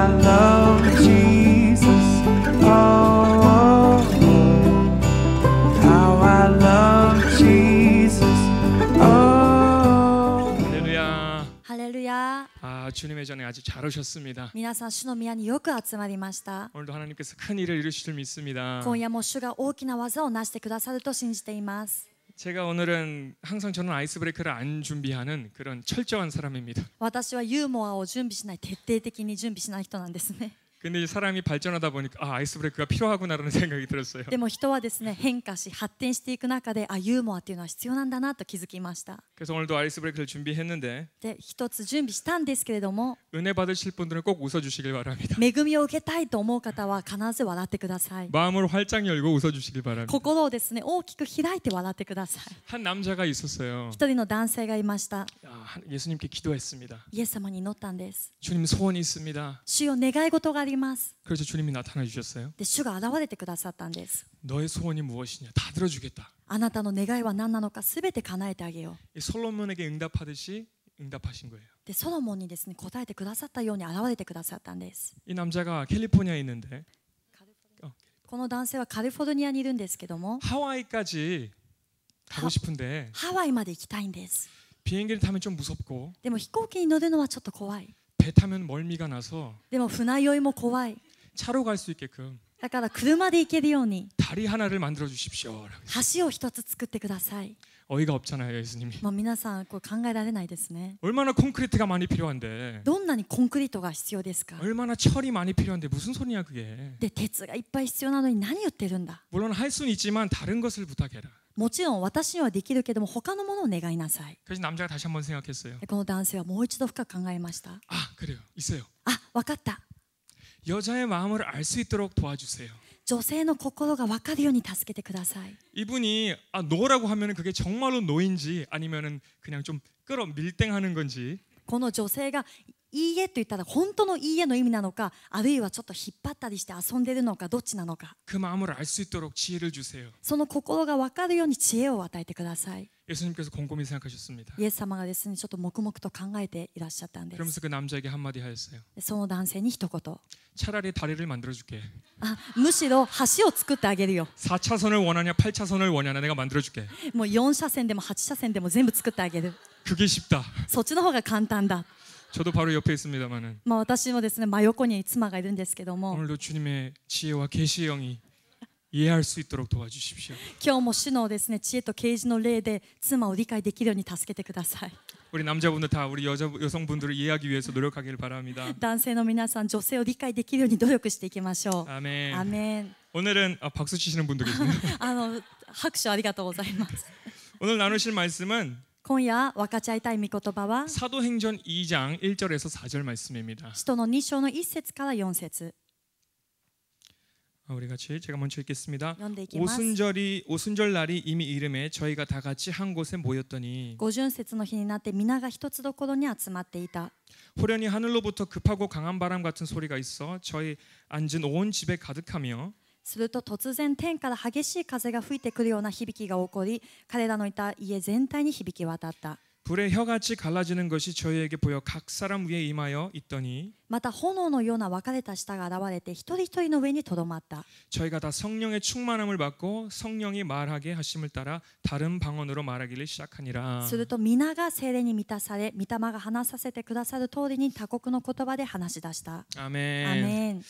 I love Jesus. Oh, how I love Jesus. Oh. 할렐루야. ハレルヤ。 주님의 전에 아주 잘 오셨습니다. 皆さん主の宮によく集まりました。 오늘도 하나님께서 큰 일을 이루실 줄 믿습니다. 今夜も主が大きな技を成してくださると信じています。 제가 오늘은 항상 저는 아이스 브레이크를 안 준비하는 그런 철저한 사람입니다. 私はユーモアを準備しない、徹底的に準備しない人なんですね。 근데 사람이 발전하다 보니까 아이스 브레이크가 필요하구나라는 생각이 들었어요. でも人はですね、変化し発展していく中で、ユーモアっていうのは必要なんだなと気づきました。 그래서 오늘도 아이스 브레이크를 준비했는데 で、一つ準備したんですけれども、 은혜 받으실 분들은 꼭 웃어주시길 바랍니다. 恵みを受けたいと思う方は必ず笑ってください。 마음을 활짝 열고 웃어주시길 바랍니다. 心をですね、大きく開いて笑ってください。 한 남자가 있었어요. 一人の男性がいました。 예수님께 기도했습니다. イエス様に祈ったんです。 주님 소원이 있습니다. 主よ、願い事があります。 그래서 주님이 나타나 주셨어요. で、主が現れてくださったんです。 너의 소원이 무엇이냐? 다 들어주겠다. あなたの願いは何なのかすべて叶えてあげよう。 이 솔로몬에게 응답하듯이 응답하신 거예요. で、ソロモンにですね、答えてくださったように現れてくださったんです。 이 남자가 캘리포니아에 있는데 この男性はカリフォルニアにいるんですけども、 하와이까지 가고 싶은데 ハワイまで行きたいんです。 비행기를 타면 좀 무섭고 でも飛行機に乗るのはちょっと怖い。 배 타면 멀미가 나서 でも船酔いも怖い。 차로 갈 수 있게끔 だから車で行けるように 다리 하나를 만들어 주십시오. 橋を一つ作ってください。 어이가 없잖아요, 예수님이. もう皆さんこれ考えられないですね。 얼마나 콘크리트가 많이 필요한데 どんなにコンクリートが必要ですか。 얼마나 철이 많이 필요한데 무슨 소리냐 그게. で、鉄がいっぱい必要なのに何言ってるんだ。 물론 할 수는 있지만 다른 것을 부탁해라. もちろん私にはできるけども他のものを願いなさい。 그래서 남자가 다시 한번 생각했어요. で、この男性はもう一度深く考えました。 그래요, 있어요. わかった。 여자의 마음을 알 수 있도록 도와주세요. 女性の心が分かるように助けてください。 이분이 노라고 하면은 그게 정말로 노인지 아니면은 그냥 좀 끌어 밀당하는 건지. この女性がいいえと言ったら本当のいいえの意味なのか、あるいはちょっと引っ張ったりして遊んでるのか、どっちなのか。 그 마음을 알 수 있도록 지혜를 주세요. その心が分かるように知恵を与えてください。 예수님께서 곰곰이 생각하셨습니다. イエス様がですね、ちょっと黙々と考えていらっしゃったんです。 그러면서 그 남자에게 한마디 하였어요. で、その男性に一言。 차라리 다리를 만들어줄게. むしろ橋を作ってあげるよ。 4차선을 원하냐 8차선을 원하냐 내가 만들어줄게. もう4車線でも8車線でも全部作ってあげる。 그게 쉽다. そっちの方が簡単だ。 저도 바로 옆에 있습니다만은 私もですね、真横に妻がいるんですけども、 오늘도 주님의 지혜와 계시의 영이 이해할 수 있도록 도와주십시오. 今日も主のですね、知恵と啓示の霊で妻を理解できるように助けてください。 우리 남자분들 다 우리 여성분들을 이해하기 위해서 노력하길 바랍니다. 男性の皆さん、女性を理解できるように努力していきましょう。 아멘. アメン。 오늘은 박수 치시는 분도 계시네요. 拍手ありがとうございます。 오늘 나누실 말씀은 今夜分かち合いたい御言葉は 사도행전 2장 1절에서 4절 말씀입니다. 使徒の2章の1節から4節。 우리 같이 제가 먼저 읽겠습니다. 読んでいきます。 오순절 날이 이미 이름에 저희가 다 같이 한 곳에 모였더니 五巡節の日になって皆が一つどころに集まっていた。 호련히 하늘로부터 급하고 강한 바람 같은 소리가 있어 저희 앉은 온 집에 가득하며 すると突然天から激しい風が吹いてくるような響きが起こり、彼らのいた家全体に響き渡った。 불의 혀같이 갈라지는 것이 저희에게 보여 각 사람 위에 임하여 있더니 また炎のような分かれた舌が現れて一人一人の上にとどまった。 저희가 다 성령의 충만함을 받고 성령이 말하게 하심을 따라 다른 방언으로 말하기를 시작하니라. すると皆が聖霊に満たされ、御霊が話させてくださる通りに他国の言葉で話し出した。 아멘. アメン。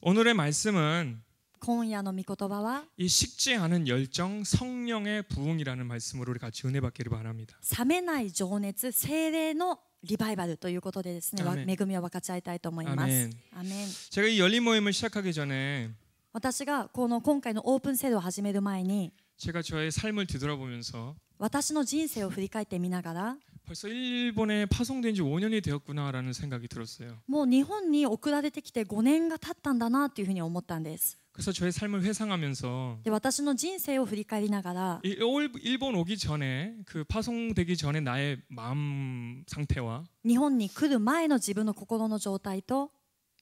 오늘의 말씀은 今夜の御言葉は 이 식지 않은 열정 성령의 부흥이라는 말씀으로 우리 같이 은혜 받기를 바랍니다. 冷めない情熱、聖霊のリバイバルということでですね、アメン恵みを分かち合いたいと思います。アメン。アメン。 제가 이 열린 모임을 시작하기 전에 私が今回のオープンセールを始める前に、 제가 저의 삶을 뒤돌아보면서 私の人生を振り返ってみながら、 벌써 일본에 파송된 지 5년이 되었구나라는 생각이 들었어요. もう日本に送られてきて5年が経ったんだなというふうに思ったんです。 그래서 저의 삶을 회상하면서 で、私の人生を振り返りながら、 일본 오기 전에 그 파송되기 전에 나의 마음 상태와 日本に来る前の自分の心の状態と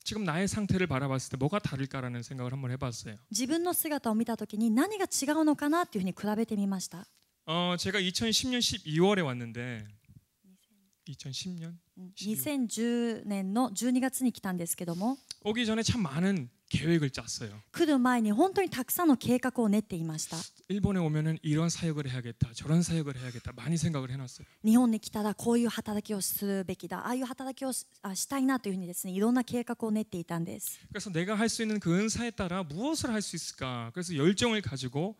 지금 나의 상태를 바라봤을 때 뭐가 다를까라는 생각을 한번 해봤어요. 自分の姿を見たときに何が違うのかなというふうに比べてみました。 제가 2010년 12월에 왔는데 2010년 2010年の12月に来たんですけども、 오기 전에 참 많은 계획을 짰어요. 来る前に本当にたくさんの計画を練っていました。 일본에 오면은 이런 사역을 해야겠다, 저런 사역을 해야겠다 많이 생각을 해놨어요. 日本に来たらこういう働きをするべきだ、ああいう働きをしたいなというふうにですね、いろんな計画を練っていたんです。 그래서 내가 할 수 있는 그 은사에 따라 무엇을 할 수 있을까? 그래서 열정을 가지고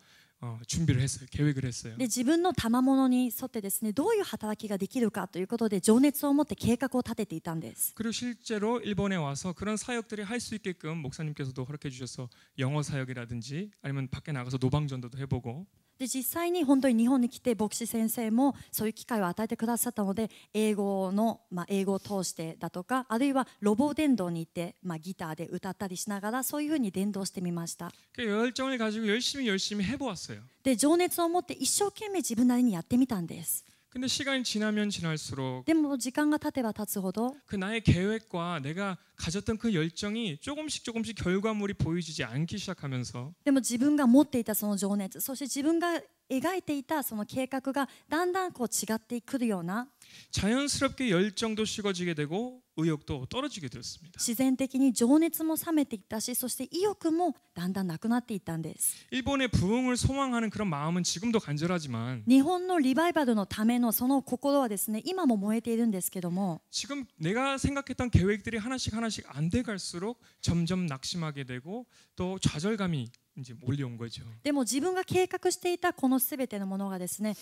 준비를 했어요. 계획을 했어요. で自分の賜物に沿ってですね、どういう働きができるかということで情熱を持って計画を立てていたんです。 그리고 실제로 일본에 와서 그런 사역들이 할 수 있게끔 목사님께서도 허락해 주셔서 영어 사역이라든지 아니면 밖에 나가서 노방전도도 해보고 で実際に本当に日本に来て牧師先生もそういう機会を与えてくださったので、英語を通してだとか、あるいはロボ伝道に行って、ギターで歌ったりしながらそういうふうに伝道してみました。 그 열정을 가지고 열심히 해보았어요. で情熱を持って一生懸命自分なりにやってみたんです。 근데 시간이 지나면 지날수록 でも時間が経てば経つほど 그 나의 계획과 내가 가졌던 그 열정이 조금씩 결과물이 보여지지 않기 시작하면서 でも自分が持っていたその情熱、そして自分が描いていたその計画がだんだんこう違ってくるような、 자연스럽게 열정도 식어지게 되고 의욕도 떨어지게 되었습니다. 自然的に情熱も冷めていったし、そして意欲もだんだんなくなっていったんです。 일본의 부흥을 소망하는 그런 마음은 지금도 간절하지만 日本のリバイバルのためのその心はですね、今も燃えているんですけども、 지금 내가 생각했던 계획들이 하나씩 안 돼 갈수록 점점 낙심하게 되고 또 좌절감이 이제 몰려온 거죠. でも自分が計画していたこのすべてのものがですね、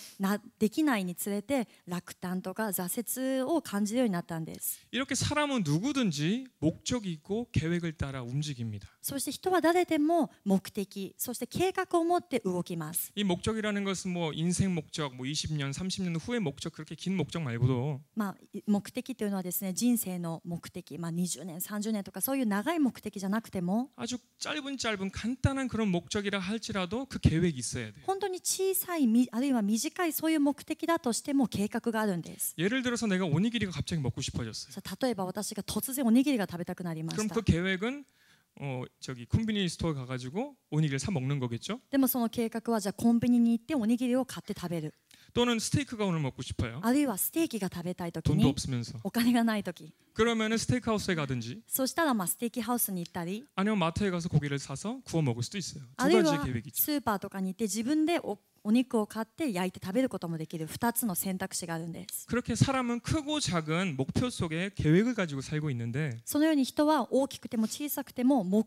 できないにつれて落胆とか挫折を感じるようになったんです。 이렇게 사람은 누구든지 목적이 있고 계획을 따라 움직입니다. そして人は誰でも目的、そして計画を持って動きます。 이 목적이라는 것은 뭐 인생 목적, 뭐 20년, 30년 후의 목적 그렇게 긴 목적 말고도 目的というのはですね、人生の目的、20年、30年とかそういう長い目的じゃなくても、 아주 짧은 간단한 그런 목적이라 할지라도 그 계획이 있어야 돼요. 本当に小さいあるいは短いそういう目的だとしても計画があるんです。 예를 들어서 내가 오니기리가 갑자기 먹고 싶어졌어요. 例えば私が突然おにぎりが食べたくなりま 그럼 した。 그 계획은 저기 콤비니스 스토어 가가지고 오니기를 사 먹는 거겠죠? でもその計画はじゃあコンビニに行っておにぎりを買って食べる。 또는 스테이크가 오늘 먹고 싶어요. あるいはステーキが食べたいとき 돈도 に 없으면서. お金がないとき、 그러면은 스테이크 하우스에 가든지 そうしたらステーキハウスに行ったり、 아니면 마트에 가서 고기를 사서 구워 먹을 수도 있어요. あ 두 るい 가지의 は 계획이죠. スーパーとかに行って自分でお肉を買って焼いて食べることもできる2つの選択肢があるんです。 그렇게 사람은 크고 작은 목표 속에 계획을 가지고 살고 있는데 そのように人は大きくても小さくても目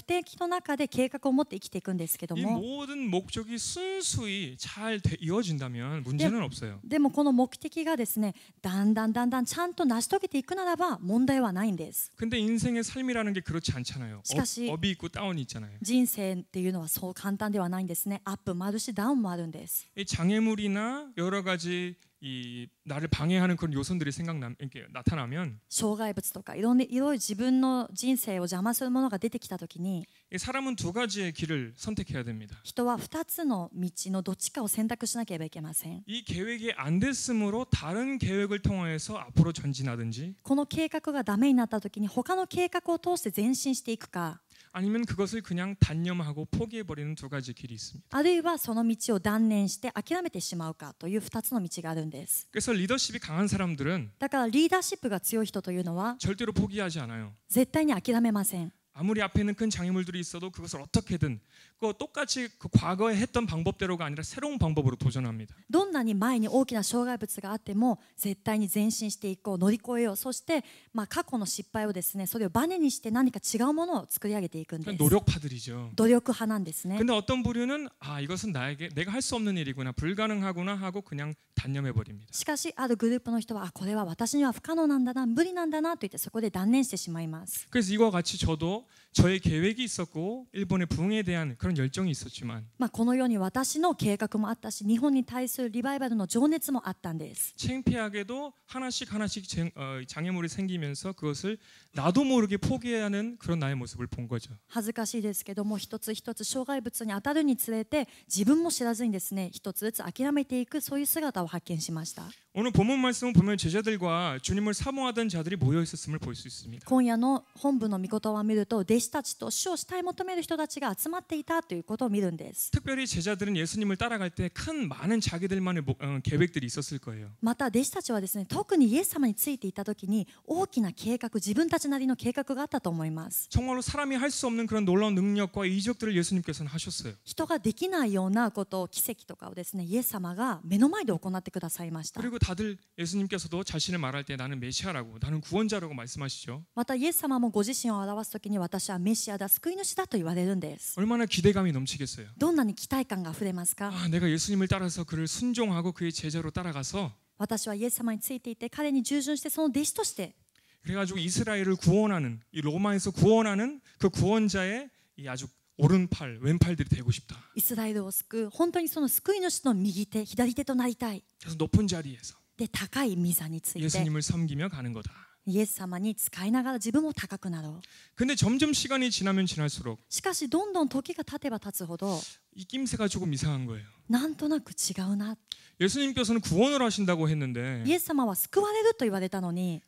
的の中で計画を持って生きていくんですけど 이 も、 모든 목적이 순수히 잘 이어진다면 문제는 없어요. でもこの目的がですね、だんだんちゃんと成し遂げていくならば問題はないんです。 근데 인생의 삶이라는 게 그렇지 않잖아요. 시카시- 업이 있고 다운이 있잖아요. 人生っていうのはそう簡単ではないんですね。アップもあるしダウンもあるんです。 이 장애물이나 여러 가지 이 나를 방해하는 그런 요소들이 이렇게 나타나면 障害物とかいろいろ自分の人生を邪魔するものが出てきたときに、 이 사람은 두 가지의 길을 선택해야 됩니다. 人は2つの道のどっちかを選択しなければいけません。 이 계획이 안 됐으므로 다른 계획을 통해서 앞으로 전진하든지 この計画がダメになったときに他の計画を通して前進していくか、 아니면 그것을 그냥 단념하고 포기해버리는 두 가지 길이 있습니다. あるいはその道を断念して諦めてしまうかという2つの道があるんです。 그래서 리더십이 강한 사람들은 だからリーダーシップが強い人というのは 절대로 포기하지 않아요. 絶対に諦めません。 아무리 앞에 있는 큰 장애물들이 있어도 그것을 어떻게든 그 똑같이 그 과거에 했던 방법대로가 아니라 새로운 방법으로 도전합니다. どんなに前に大きな障害物があっても絶対に前進していこう、乗り越えよう。そして、過去の失敗をですね、それをバネにして何か違うものを作り上げていくんです。 노력파들이죠. 努力派なんですね。 근데 어떤 부류는 이것은 내가 할 수 없는 일이구나, 불가능하구나 하고 그냥 단념해 버립니다. しかしあるグループの人はこれは私には不可能なんだな、無理なんだなと言ってそこで断念してしまいます。 그래서 이와 같이 저도 저의 계획이 있었고 일본의 부흥에 대한 그런 열정이 있었지만 このように私の計画もあったし、日本に対するリバイバルの情熱もあったんです。 창피하게도 하나씩 장애물이 생기면서 그것을 나도 모르게 포기하는 그런 나의 모습을 본 거죠. 恥ずかしいですけども、一つ一つ障害物に当たるにつれて自分も知らずにですね、一つずつ諦めていく、そういう姿を発見しました。 오늘 본문 말씀을 보면 제자들과 주님을 사모하던 자들이 모여 있었음을 볼 수 있습니다. 今夜の本部の御言葉を見ると、と弟子たちと主を慕い求める人たちが集まっていたということを見るんです。 특별히 제자들은 예수님을 따라갈 때 큰 많은 자기들만의 계획들이 있었을 거예요. また弟子たちはですね、特にイエス様についていた時に大きな計画、自分たちなりの計画があったと思います。 정말로 사람이 할 수 없는 그런 놀라운 능력과 이적들을 예수님께서는 하셨어요. 人ができないようなことを、奇跡とかをですね、イエス様が目の前で行ってくださいました。 그리고 다들 예수님께서도 자신을 말할 때 나는 메시아라고 나는 구원자라고 말씀하시죠. またイエス様もご自身を表す時に私はメシアだ、救い主だと言われるんです。 얼마나 기대감이 넘치겠어요. どんなに期待感があふれますか。 아, 내가 예수님을 따라서 그를 순종하고 그의 제자로 따라가서 私はイエス様についていて彼に従順してその弟子として 그래가지고 이스라엘을 구원하는 이 로마에서 구원하는 그 구원자의 이 아주 오른팔 왼팔들이 되고 싶다. イスラエルを救う本当にその救い主の右手左手となりたい。 그래서 높은 자리에서 で高い御座について 예수님을 섬기며 가는 거다. イエス様に仕えながら自分も高くなろう。 근데 점점 시간이 지나면 지날수록 しかしどんどん時が経てば経つほど 이 낌새가 조금 이상한 거예요. なんとなく違うな。 예수님께서는 구원을 하신다고 했는데 イエス様は救われると言われたのに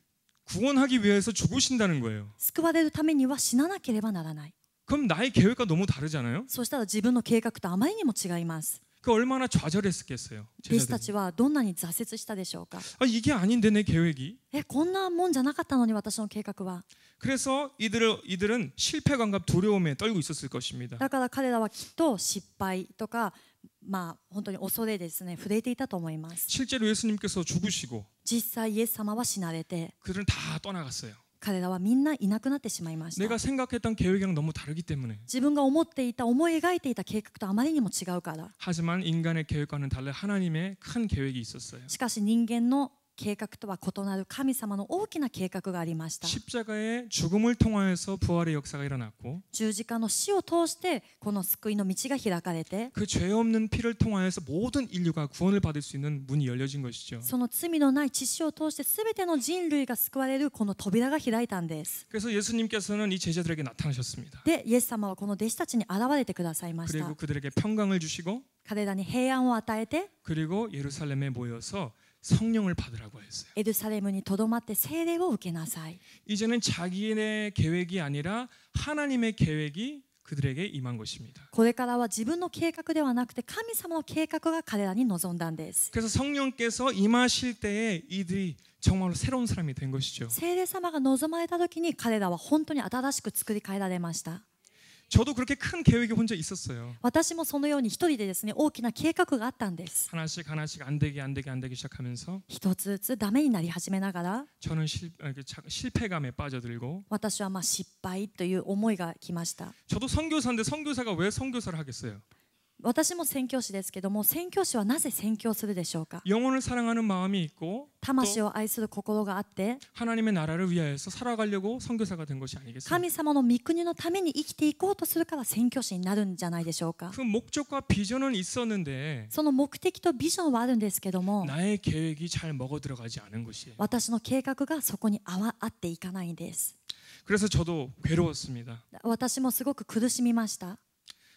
구원하기 위해서 죽으신다는 거예요. 救われるためには死ななければならない。 그럼 나의 계획과 너무 다르잖아요. そうしたら自分の計画とあまりにも違います。 그 얼마나 좌절했겠어요. 弟子た 제자들이. ちはどんなに挫折したでしょうか。 아, 이게 아닌데 내 계획이. こんなもんじゃなかったのに私の計画は。 그래서 이들은 실패감과 두려움에 떨고 있었을 것입니다. だから彼らはきっと失敗とか本当に恐れですね、震えていたと思います。 실제로 예수님께서 죽으시고 実際イエス様は死なれて 그들은 다 떠나갔어요. 彼らはみんないなくなってしまいました。 내가 생각했던 계획이랑 너무 다르기 때문에. 自分が思っていた思い描いていた計画とあまりにも違うから。 하지만 인간의 계획과는 달리 하나님의 큰 계획이 있었어요. しかし人間の計画とは異なる神様の大きな計画がありました。 십자가의 죽음을 통하여서 부활의 역사가 일어났고 十字架の死を通してこの救いの道が開かれて 그 죄 없는 피를 통하여서 모든 인류가 구원을 받을 수 있는 문이 열려진 것이죠. その罪のない血潮を通して全ての人類が救われるこの扉が開いたんです。 그래서 예수님께서는 이 제자들에게 나타나셨습니다. で、イエス様はこの弟子たちに現れてくださいました。 그리고 그들에게 평강을 주시고 彼らに平安を与えて 그리고 예루살렘에 모여서 성령을 받으라고 했어요. エルサレムにとどまって聖霊を受けなさい。 이제는 자기의 계획이 아니라 하나님의 계획이 그들에게 임한 것입니다. これからは自分の計画ではなくて神様の計画が彼らに望んだんです。 그래서 성령께서 임하실 때에 이들이 정말로 새로운 사람이 된 것이죠. 聖霊様が望まれた時に彼らは本当に新しく作り変えられました。 저도 그렇게 큰 계획이 혼자 있었어요. 私もそのように一人でですね、大きな計画があったんです。 하나씩 안 되기 시작하면서 一つずつダメになり始めながら 저는 실패감에 빠져들고 私は失敗という思いが来ました。 저도 선교사인데 선교사가 왜 선교사를 하겠어요? 私も宣教師ですけども、宣教師はなぜ宣教するでしょうか。 영혼을 사랑하는 마음이 있고 魂を愛する心があって 하나님의 나라를 위하여서 살아가려고 선교사가 된 것이 아니겠습니까? 神様の御国のために生きていこうとするから宣教師になるんじゃないでしょうか。 그 목적과 비전은 있었는데 その目的とビジョンはあるんですけども、 나의 계획이 잘 먹어 들어가지 않은 것이에요. 私の計画がそこに合っていかないんです。 그래서 저도 괴로웠습니다. 私もすごく苦しみました。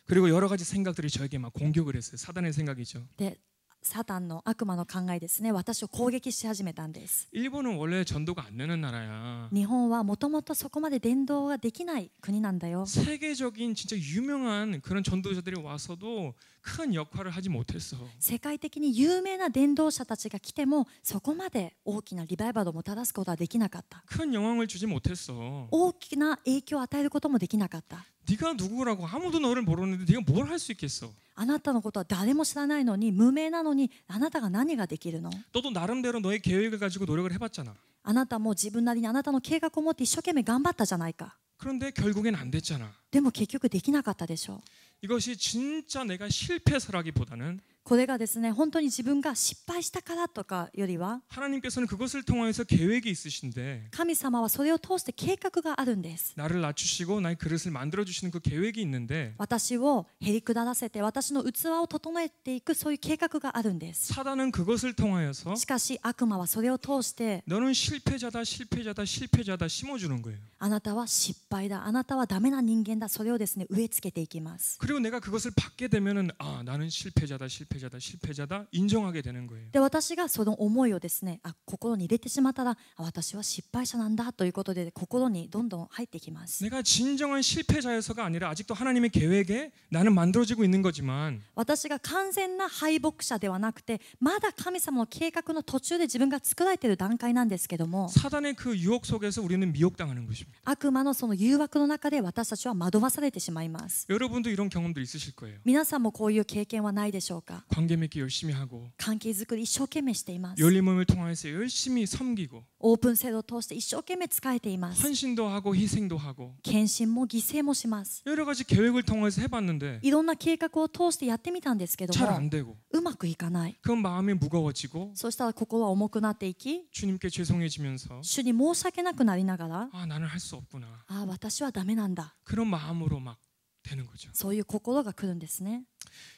그리고 여러 가지 생각들이 저에게 막 공격을 했어요. 사단의 생각이죠. で、サタンの悪魔の考えですね、私を攻撃し始めたんです。 일본은 원래 전도가 안 되는 나라야. 日本はもともとそこまで伝道ができない国なんだよ。 세계적인 진짜 유명한 그런 전도자들이 와서도 큰 역할을 하지 못했어. 世界的に有名な伝道者たちが来てもそこまで大きなリバイバルをもたらすことはできなかった。 큰 영향을 주지 못했어. 大きな影響を与えることもできなかった。 네가 누구라고 아무도 너를 모르는데 네가 뭘 할 수 있겠어? あなたのことは誰も知らないのに、無名なのにあなたが何ができるの？ 너도 나름대로 너의 계획을 가지고 노력을 해봤잖아. あなたも自分なりにあなたの計画を持って一生懸命頑張ったじゃないか。 그런데 결국엔 안 됐잖아. でも結局できなかったでしょう。 이것이 진짜 내가 실패서라기보다는 これがですね、本当に自分が失敗したからとかよりは、 하나님께서는 그것을 통하여서 계획이 있으신데 神様はそれを通して計画があるんです。 나를 낮추시고 나의 그릇을 만들어 주시는 그 계획이 있는데 私をへり下らせて私の器を整えていく、そういう計画があるんです。 사단은 그것을 통하여서 しかし悪魔はそれを通して、 너는 실패자다 심어주는 거예요. あなたは失敗だ、あなたはダメな人間だ、それをですね植え付けていきます。 그리고 내가 그것을 받게 되면은 아 나는 실패자다 실패자다 인정하게 되는 거예요. で私がその思いをですね心に入れてしまったら私は失敗者なんだということで心にどんどん入ってきます。 내가 진정한 실패자여서가 아니라 아직도 하나님의 계획에 나는 만들어지고 있는 거지만 私が完全な敗北者ではなくてまだ神様の計画の途中で自分が作られている段階なんですけども 사단의 그 유혹 속에서 우리는 미혹당하는 것입니다. 悪魔のその誘惑の中で私たちは惑わされてしまいます。 여러분도 이런 경험도 있으실 거예요. 皆さんもこういう経験はないでしょうか。 관계 맺기 열심히 하고 関係づくり一生懸命しています。 열린 몸을 통해서 열심히 섬기고 オープン制度を通して一生懸命仕えています。 헌신도 하고 희생도 하고 献身も犠牲もします。 여러 가지 계획을 통해서 해봤는데 いろんな計画を通してやってみたんですけど 잘 も 안 되고 うまくいかない。 그럼 마음이 무거워지고 そうしたら心は重くなっていき 주님께 죄송해지면서 主に申し訳なくなりながら 아 나는 할 수 없구나 私はダメなんだ 그런 마음으로 막 되는 거죠. そういう心が来るんですね。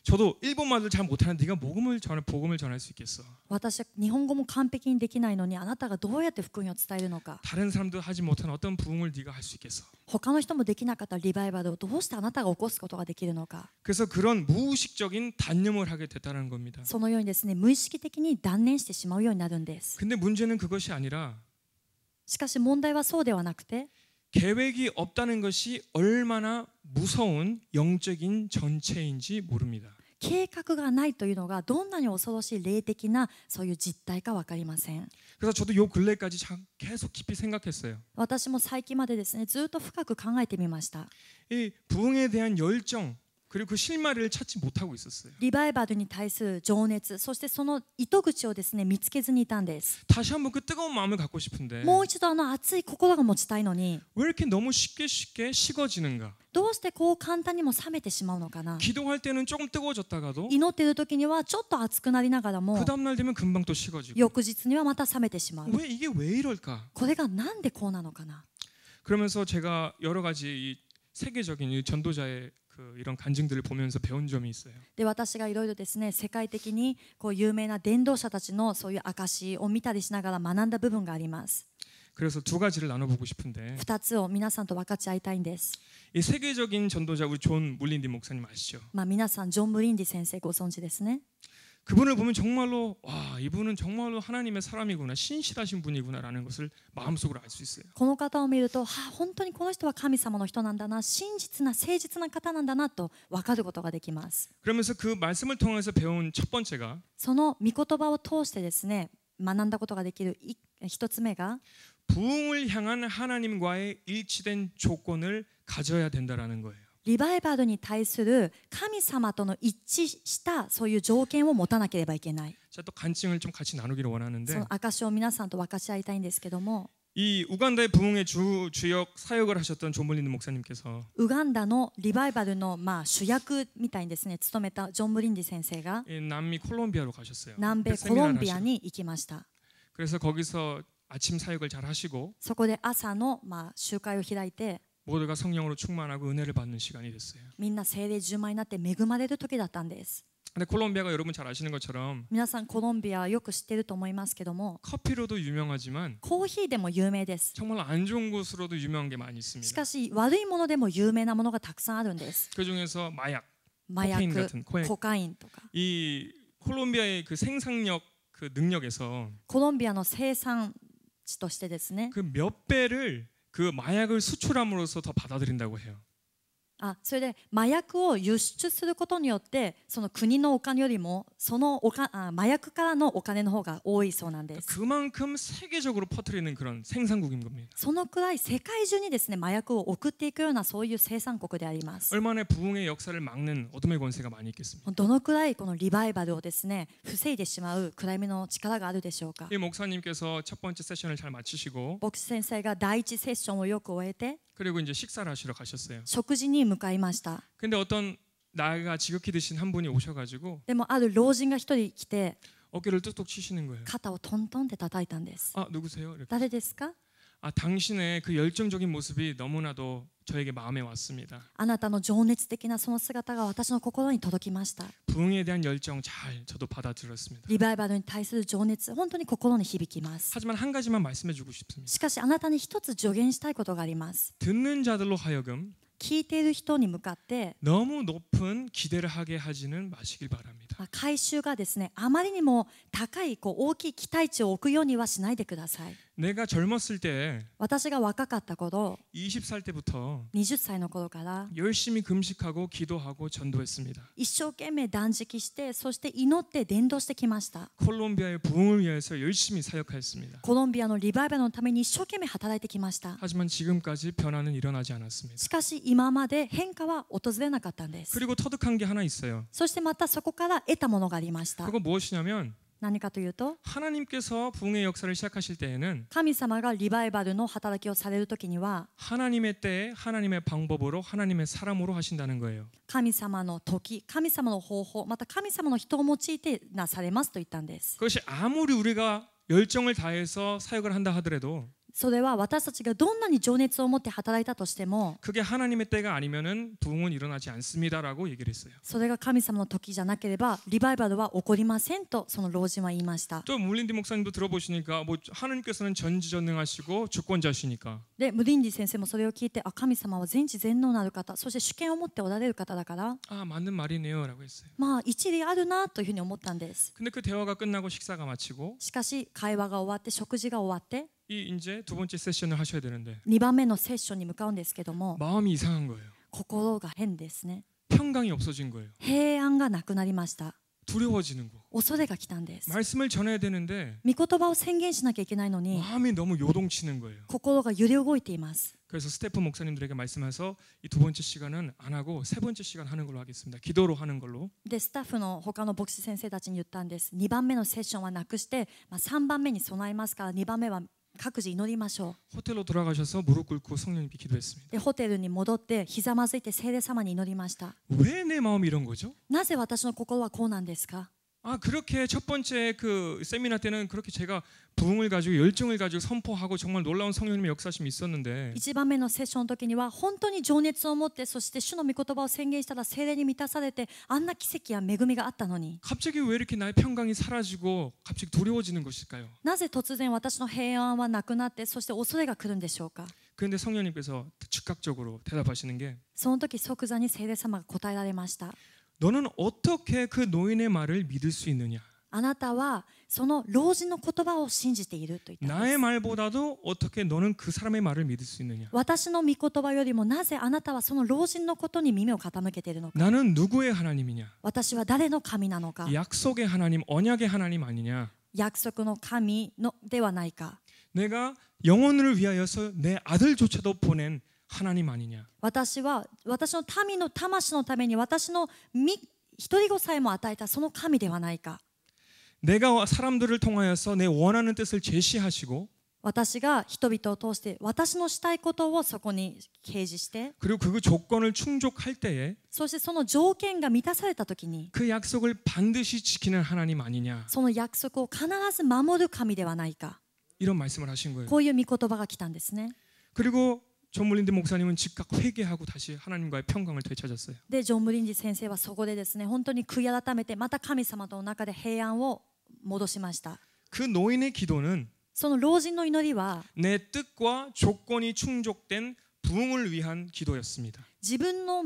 저도 일본말을 잘 못하는데 네가 복음을 전할 수 있겠어. 私は日本語も完璧にできないのにあなたがどうやって福音を伝えるのか。 다른 사람도 하지 못한 어떤 부흥을 네가 할 수 있겠어. 他の人もできなかったリバイバルをどうしてあなたが起こすことができるのか。 그래서 그런 무의식적인 단념을 하게 됐다는 겁니다. そのようにですね無意識的に断念してしまうようになるんです。 근데 문제는 그것이 아니라 しかし問題はそうではなくて 계획이 없다는 것이 얼마나 무서운 영적인 전체인지 모릅니다. 計画がないというのがどんなに恐ろしい霊的なそういう実態か分かりません。 그래서 저도 요 근래까지 계속 깊이 생각했어요. 私も最近までですねずっと深く考えてみました。 이 부흥에 대한 열정 그리고 그 실마리를 찾지 못하고 있었어요. リバイバルに対する情熱、そしてその糸口をですね見つけずにいたんです。 다시 한번 그 뜨거운 마음을 갖고 싶은데 もう一度熱い心が持ちたいのに 왜 이렇게 너무 쉽게 식어지는가? どうしてこう簡単にも冷めてしまうのかな。 기도할 때는 조금 뜨거워졌다가도 祈っている時にはちょっと熱くなりながらも 그 다음날 되면 금방 또 식어지고 翌日にはまた冷めてしまう。 이게 왜 이럴까? これがなんでこうなのかな。 그러면서 제가 여러 가지 이 세계적인 이 전도자의 그 이런 간증들을 보면서 배운 점이 있어요. で私がいろいろですね世界的にこう有名な伝道者たちのそういう証を見たりしながら学んだ部分があります。 그래서 두 가지를 나눠보고 싶은데 2つを皆さんと分かち合いたいんです。 이 세계적인 전도자 우리 존 물린디 목사님 아시죠? 皆さんジョン・ムリンディ先生ご存知ですね。 그분을 보면 정말로 와 이분은 정말로 하나님의 사람이구나 신실하신 분이구나라는 것을 마음속으로 알 수 있어요. この方を見ると本当にこの人は神様の人なんだな真実な誠実な方なんだなと分かることができます。 그러면서 그 말씀을 통해서 배운 첫 번째가 その御言葉を通してですね学んだことができる一つ目が 부흥을 향한 하나님과의 일치된 조건을 가져야 된다라는 거예요. リバイバルに対する神様との一致したそういう条件を持たなければいけない。 자, 또 간증을 좀 같이 나누기를 そ 원하는데 の証を皆さんと分かち合いたいんですけども 이 우간다의 부흥의 주역 사역을 하셨던 존 물린디 목사님께서 ウガンダのリバイバルの主役みたいにですね務めたジョン・ムリンディ先生が 이 남미 콜롬비아로 가셨어요. 南米コロンビアに行きました。 그래서 거기서 아침 사역을 잘 하시고 そこで朝の集会を開いて 모두가 성령으로 충만하고 은혜를 받는 시간이 됐어요. みんな聖霊充満になって恵まれる時だったんです。 근데 콜롬비아가 여러분 잘 아시는 것처럼 皆さんコロンビアよく知っていると思いますけども 커피로도 유명하지만 コーヒーでも有名です。 정말 안 좋은 곳으로도 유명한 게 많이 し 있습니다. かし悪いものでも有名なものがたくさんあるんです。 그 중에서 마약, 麻 코카인 薬 같은 コカインとか 이 콜롬비아의 그 생산력 그 능력에서 コロンビアの生産地としてですね 그 몇 배를 그 마약을 수출함으로써 더 받아들인다고 해요. それで麻薬を輸出することによってその国のお金よりもその麻薬からのお金の方が多いそうなんです。 그만큼 세계적으로 퍼뜨리는 그런 생산국인 겁니다. そのくらい世界中にですね麻薬を送っていくようなそういう生産国であります。 얼마나 부흥의 역사를 막는 어둠의 권세가 많이 있겠습니까? どのくらいこのリバイバルをですね防いでしまう暗闇の力があるでしょうか。 이 목사님께서 첫 번째 세션을 잘 마치시고 牧師先生が第一セッションをよく終えて 그리고 이제 식사를 하시러 가셨어요. 食事に向かいました。 근데 어떤 나이가 지극히 드신 한 분이 오셔가지고 でもある老人が一人来て 어깨를 뚝뚝 치시는 거예요. 肩をトントンって叩いたんです。 아 누구세요? 이렇게. 誰ですか？ 아 당신의 그 열정적인 모습이 너무나도 저에게 마음에 왔습니다. あなたの情熱的なその姿が私の心に届きました。 부흥에 대한 열정 잘 저도 받아들였습니다. リバイバルに対する情熱、本当に心に響きます。 하지만 한 가지만 말씀해주고 싶습니다. しかしあなたに一つ助言したいことがあります。 듣는 자들로 하여금 聞いている人に向かって 너무 높은 기대를 하게 하지는 마시길 바랍니다. 回収がですね、あまりにも高い大きい期待値を置くようにはしないでください。 내가 젊었을 때 私が若かった頃、 20살 때부터 20歳の頃から 열심히 금식하고 기도하고 전도했습니다. 一生懸命断食して、そして祈って伝道してきました。 콜롬비아의 부흥을 위해서 열심히 사역하였습니다. コロンビアのリバイバルのために一生懸命働いてきました。 하지만 지금까지 변화는 일어나지 않았습니다. しかし今まで変化は訪れなかったんです。 그리고 터득한 게 하나 있어요. そしてまたそこから得たものがありました。 그거 무엇이냐면 何かというと、 하나님께서 부흥의 역사를 시작하실 때에는 神様がリバイバルの働きをされるときには、 하나님의 때에 하나님의 방법으로 하나님의 사람으로 하신다는 거예요. 神様の時、神様の方法、また神様の人を用いてなされますと言ったんです。 그것이 아무리 우리가 열정을 다해서 사역을 한다 하더라도 それは私たちがどんなに情熱を持って働いたとしても、 그게 하나님의 때가 아니면은 부흥은 일어나지 않습니다라고 얘기를 했어요. それが神様の時じゃなければリバイバルは起こりませんとその老人は言いました。 또 물린디 목사님도 들어보시니까 뭐 하나님께서는 전지전능하시고 주권자시니까 で、ムディンディ先生もそれを聞いて、神様は全知全能なる方、そして主権を持っておられる方だから、 아 맞는 말이네요라고 했어요. 一理あるなというふうに思ったんです。 근데 그 대화가 끝나고 식사가 마치고 しかし会話が終わって食事が終わって 이 이제 두 번째 세션을 하셔야 되는데 2番目のセッションに向かうんですけども、 마음이 이상한 거예요. 心が変ですね。 평강이 없어진 거예요. 平安がなくなりました。 두려워지는 거. 恐れが来たんです。 말씀을 전해야 되는데 御言葉を宣言しなきゃいけないのに 마음이 너무 요동치는 거예요. 心が揺れ動いています。 그래서 스테픈 목사님들에게 말씀해서 이 두 번째 시간은 안 하고 세 번째 시간 하는 걸로 하겠습니다. 기도로 하는 걸로. でスタッフの他の牧師先生たちに言ったんです。2番目のセッションはなくして、3番目に備えますから、2番目は各自祈りましょう。 호텔로 돌아가셔서 무릎 꿇고 성령님께 기도했습니다. でホテルに戻ってひざまずいて聖霊様に祈りました。 왜 내 마음이 이런 거죠? なぜ私の心はこうなんですか？ 아 그렇게 첫 번째 그 세미나 때는 그렇게 제가 부흥을 가지고 열정을 가지고 선포하고 정말 놀라운 성령님의 역사심이 있었는데 1番目のセッションの時には本当に情熱を持って、そして主の御言葉を宣言したら聖霊に満たされて、あんな奇跡や恵みがあったのに、 갑자기 왜 이렇게 나의 평강이 사라지고 갑자기 두려워지는 것일까요? なぜ突然私の平安はなくなって、そして恐れが来るんでしょうか？ 그런데 성령님께서 즉각적으로 대답하시는 게 その時即座に聖霊様が答えられました。 너는 어떻게 그 노인의 말을 믿을 수 있느냐? あなたはその老人の言葉を信じていると言ったんで 나의 す。 말보다도 어떻게 너는 그 사람의 말을 믿을 수 있느냐? 私の御言葉よりもなぜあなたはその老人のことに耳を傾けているのか。 나는 누구의 하나님이냐? 私は誰の神なのか。 약속의 하나님, 언약의 하나님 아니냐? 約束の神のではないか。 내가 영혼을 위하여서 내 아들조차도 보낸 하나님 아니냐? 私は私の民の魂のために私の一人子さえも与えたその神ではないか。 내가 사람들을 통하여서 내 원하는 뜻을 제시하시고 私が人々を通して私のしたいことをそこに掲示して、 그리고 그 조건을 충족할 때에 そしてその条件が満たされた時に 그 약속을 반드시 지키는 하나님 아니냐? その約束を必ず守る神ではないか。 이런 말씀을 하신 거예요. こういう御言葉が来たんですね。 그리고 존 물린드 목사님은 즉각 회개하고 다시 하나님과의 평강을 되찾았어요. でジョン・ムリンジ先生はそこでですね、本当に悔い改めてまた神様との中で平安を戻しました。 그 노인의 기도는 その老人の祈りは 내 뜻과 조건이 충족된 부흥을 위한 기도였습니다. 自分の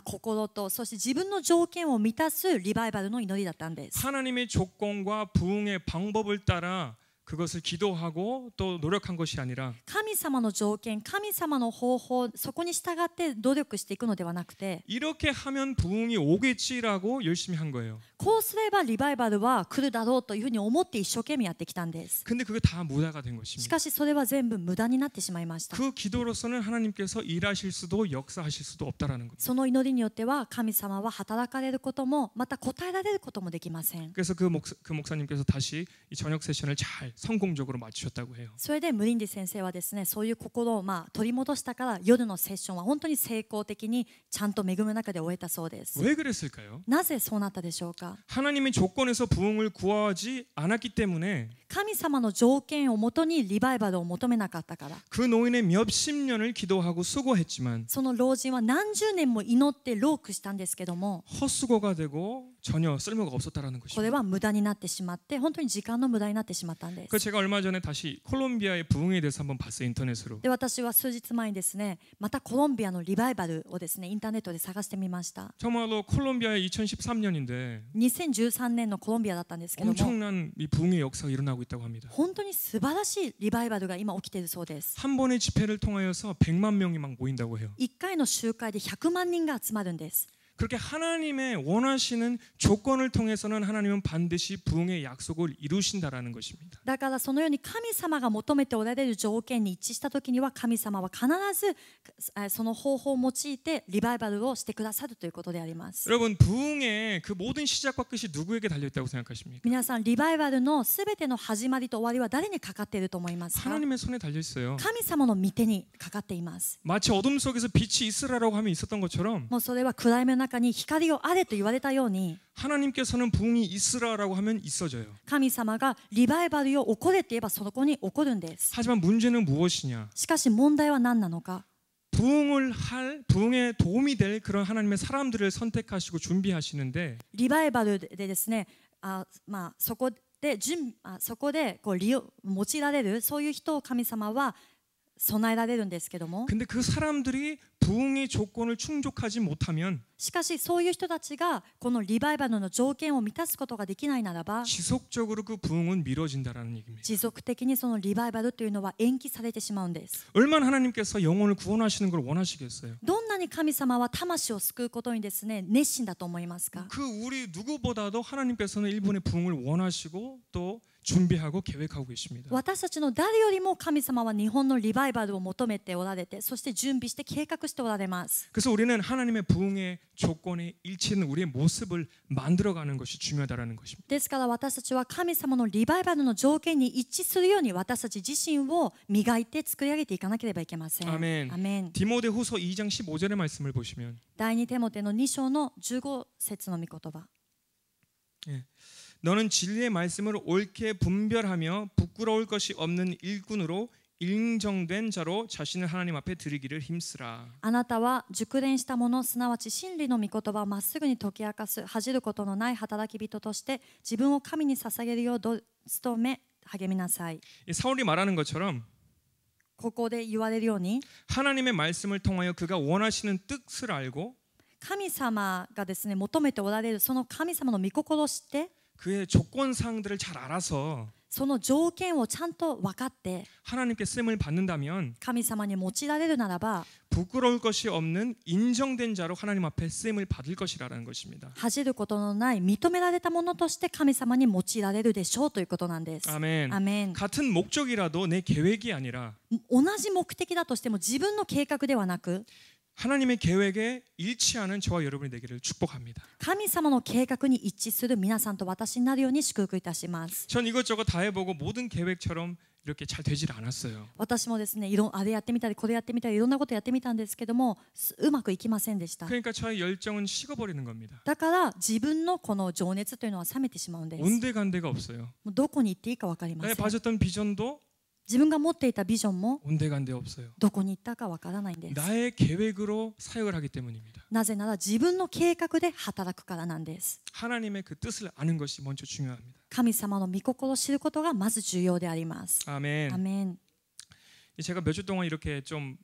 心と、そして自分の条件を満たすリバイバルの祈りだったんです。 하나님의 조건과 부흥의 방법을 따라 그것을 기도하고 또 노력한 것이 아니라 神様の条件、神様の方法、そこに従って努力していくのではなくて、 이렇게 하면 부흥이 오겠지라고 열심히 한 거예요. こうすればリバイバルは来るだろうというふうに思って一生懸命やってきたんです。 근데 그게 다 무다가 된 し 것입니다. かしそれは全部無駄になってしまいました。 그 기도로서는 하나님께서 일하실 수도 역사하실 수도 없다라는 겁니다. その祈りによっては神様は働かれることもまた答えられることもできません。 그래서 그 목사님께서 다시 이 저녁 세션을 잘 성공적으로 마치셨다고 해요. それでムリンディ先生はですね、そういう心を取り戻したから夜のセッションは本当に成功的にちゃんと恵む中で終えたそうです。 왜 그랬을까요? なぜそうなったでしょうか。 하나님의 조건에서 부흥을 구하지 않았기 때문에 神様の条件をもとにリバイバルを求めなかったから。 그 노인의 몇십 년을 기도하고 수고했지만 その老人は何十年も祈って労苦したんですけども、 헛수고가 되고 전혀 쓸모가 없었다라는 これ 것입니다. は無駄になってしまって本当に時間の無駄になってしまったんで 그 す。 제가 얼마 전에 다시 콜롬비아의 부흥에 대해서 한번 봤어요. 인터넷으로. で私は数日前にですねまたコロンビアのリバイバルをですねインターネットで探してみました。 정말로 콜롬비아의 2013년인데 2013年のコロンビアだったんですけども 엄청난 이 부흥의 역사가 일어나고 있다고 합니다. 本当に素晴らしいリバイバルが今起きているそうです。 한 번의 집회를 통하여서 100만 명이 막 모인다고 해요. 1回の集会で100万人が集まるんです。 그렇게 하나님의 원하시는 조건을 통해서는 하나님은 반드시 부흥의 약속을 이루신다라는 것입니다. だからそのように神様が求めておられる条件に一致した時には神様は必ずその方法を用いてリバイバルをしてくださるということであります。 여러분 부흥의 그 모든 시작과 끝이 누구에게 달려 있다고 생각하십니까? 皆さんリバイバルのすべての始まりと終わりは誰にかかっていると思いますか？ 하나님의 손에 달려 있어요. 神様の御手にかかっています。 마치 어둠 속에서 빛이 있으라라고 하면 있었던 것처럼 もうそれは暗闇の中に光をあれと言われたように 하나님께서는 부흥이 있으라라고 하면 있어져요. 神様がリバイバルを起これって言えばそこに起こるんです。 하지만 문제는 무엇이냐? しかし問題は何なのか。 부흥에 도움이 될 그런 하나님의 사람들을 선택하시고 준비하시는데 リバイバルでですねそこでこう用いられるそういう人を神様は備えられるんですけども 근데 그 사람들이 부흥의 조건을 충족하지 못하면 しかしそういう人たちがこのリバイバルの条件を満たすことができないならば 지속적으로 그 부흥은 미뤄진다라는 얘기입니다. 持続的にそのリバイバルというのは延期されてしまうんです。 얼마나 하나님께서 영혼을 구원하시는 걸 원하시겠어요? どんなに神様は魂を救うことにですね熱心だと思いますか？ 그 우리 누구보다도 하나님께서는 일본의 부흥을 원하시고 또 준비하고 계획하고 계십니다. 私たちの誰よりも神様は日本のリバイバルを求めておられてそして準備して計画しておられます。 그래서 우리는 하나님의 부흥의 조건에 일치하는 우리의 모습을 만들어가는 것이 중요하다라는 것입니다. ですから私たちは神様のリバイバルの条件に一致するように私たち自身を磨いて作り上げていかなければいけません。 아멘. アメン。 디모데후서 2장 15절의 말씀을 보시면 第2テモテの2章の15節の御言葉。 너는 진리의 말씀을 옳게 분별하며 부끄러울 것이 없는 일꾼으로 인정된 자로 자신을 하나님 앞에 드리기를 힘쓰라. あなたは熟練したものすなわち真理の御言葉をまっすぐに解き明かす恥じることのない働き人として自分を神に捧げるよう努め励みなさい。 사울이 말하는 것처럼 ここで言われるように 하나님의 말씀을 통하여 그가 원하시는 뜻을 알고 神様がですね求めておられるその神様の御心を知って 그의 조건사항들을 잘 알아서 その条件をちゃんと分かって 하나님께 쓰임을 받는다면 神様に用いられるならば 부끄러울 것이 없는 인정된 자로 하나님 앞에 쓰임을 받을 것이라는 것입니다. 恥じることのない認められたものとして神様に用いられるでしょうということなんです。 아멘. アメン。 같은 목적이라도 내 계획이 아니라 同じ目的だとしても自分の計画ではなく 하나님의 계획에 일치하는 저와 여러분이 되기를 축복합니다. 神様の計画に一致する皆さんと私になるように祝福いたします。 전 이것저것 다 해보고 모든 계획처럼 이렇게 잘 되질 않았어요. 私もですねあれやってみたりこれやってみたりいろんなことやってみたんですけどもうまくいきませんでした。 그러니까 저의 열정은 식어버리는 겁니다. だから自分のこの情熱というのは冷めてしまうんです。 온데간데가 없어요. もうどこに行っていいか分かりませ 내가 ん。 봐줬던 비전도 自分が持っていたビジョンも 온데간데 없어요. どこに行ったか分からないんです。 나의 계획으로 사역을 하기 때문입니다. なぜなら自分の計画で働くからなんです。 하나님의 그 뜻을 아는 것이 먼저 중요합니다. 神様の御心を知ることがまず重要であります。 아멘. アメン。 제가 몇 주 동안 이렇게 좀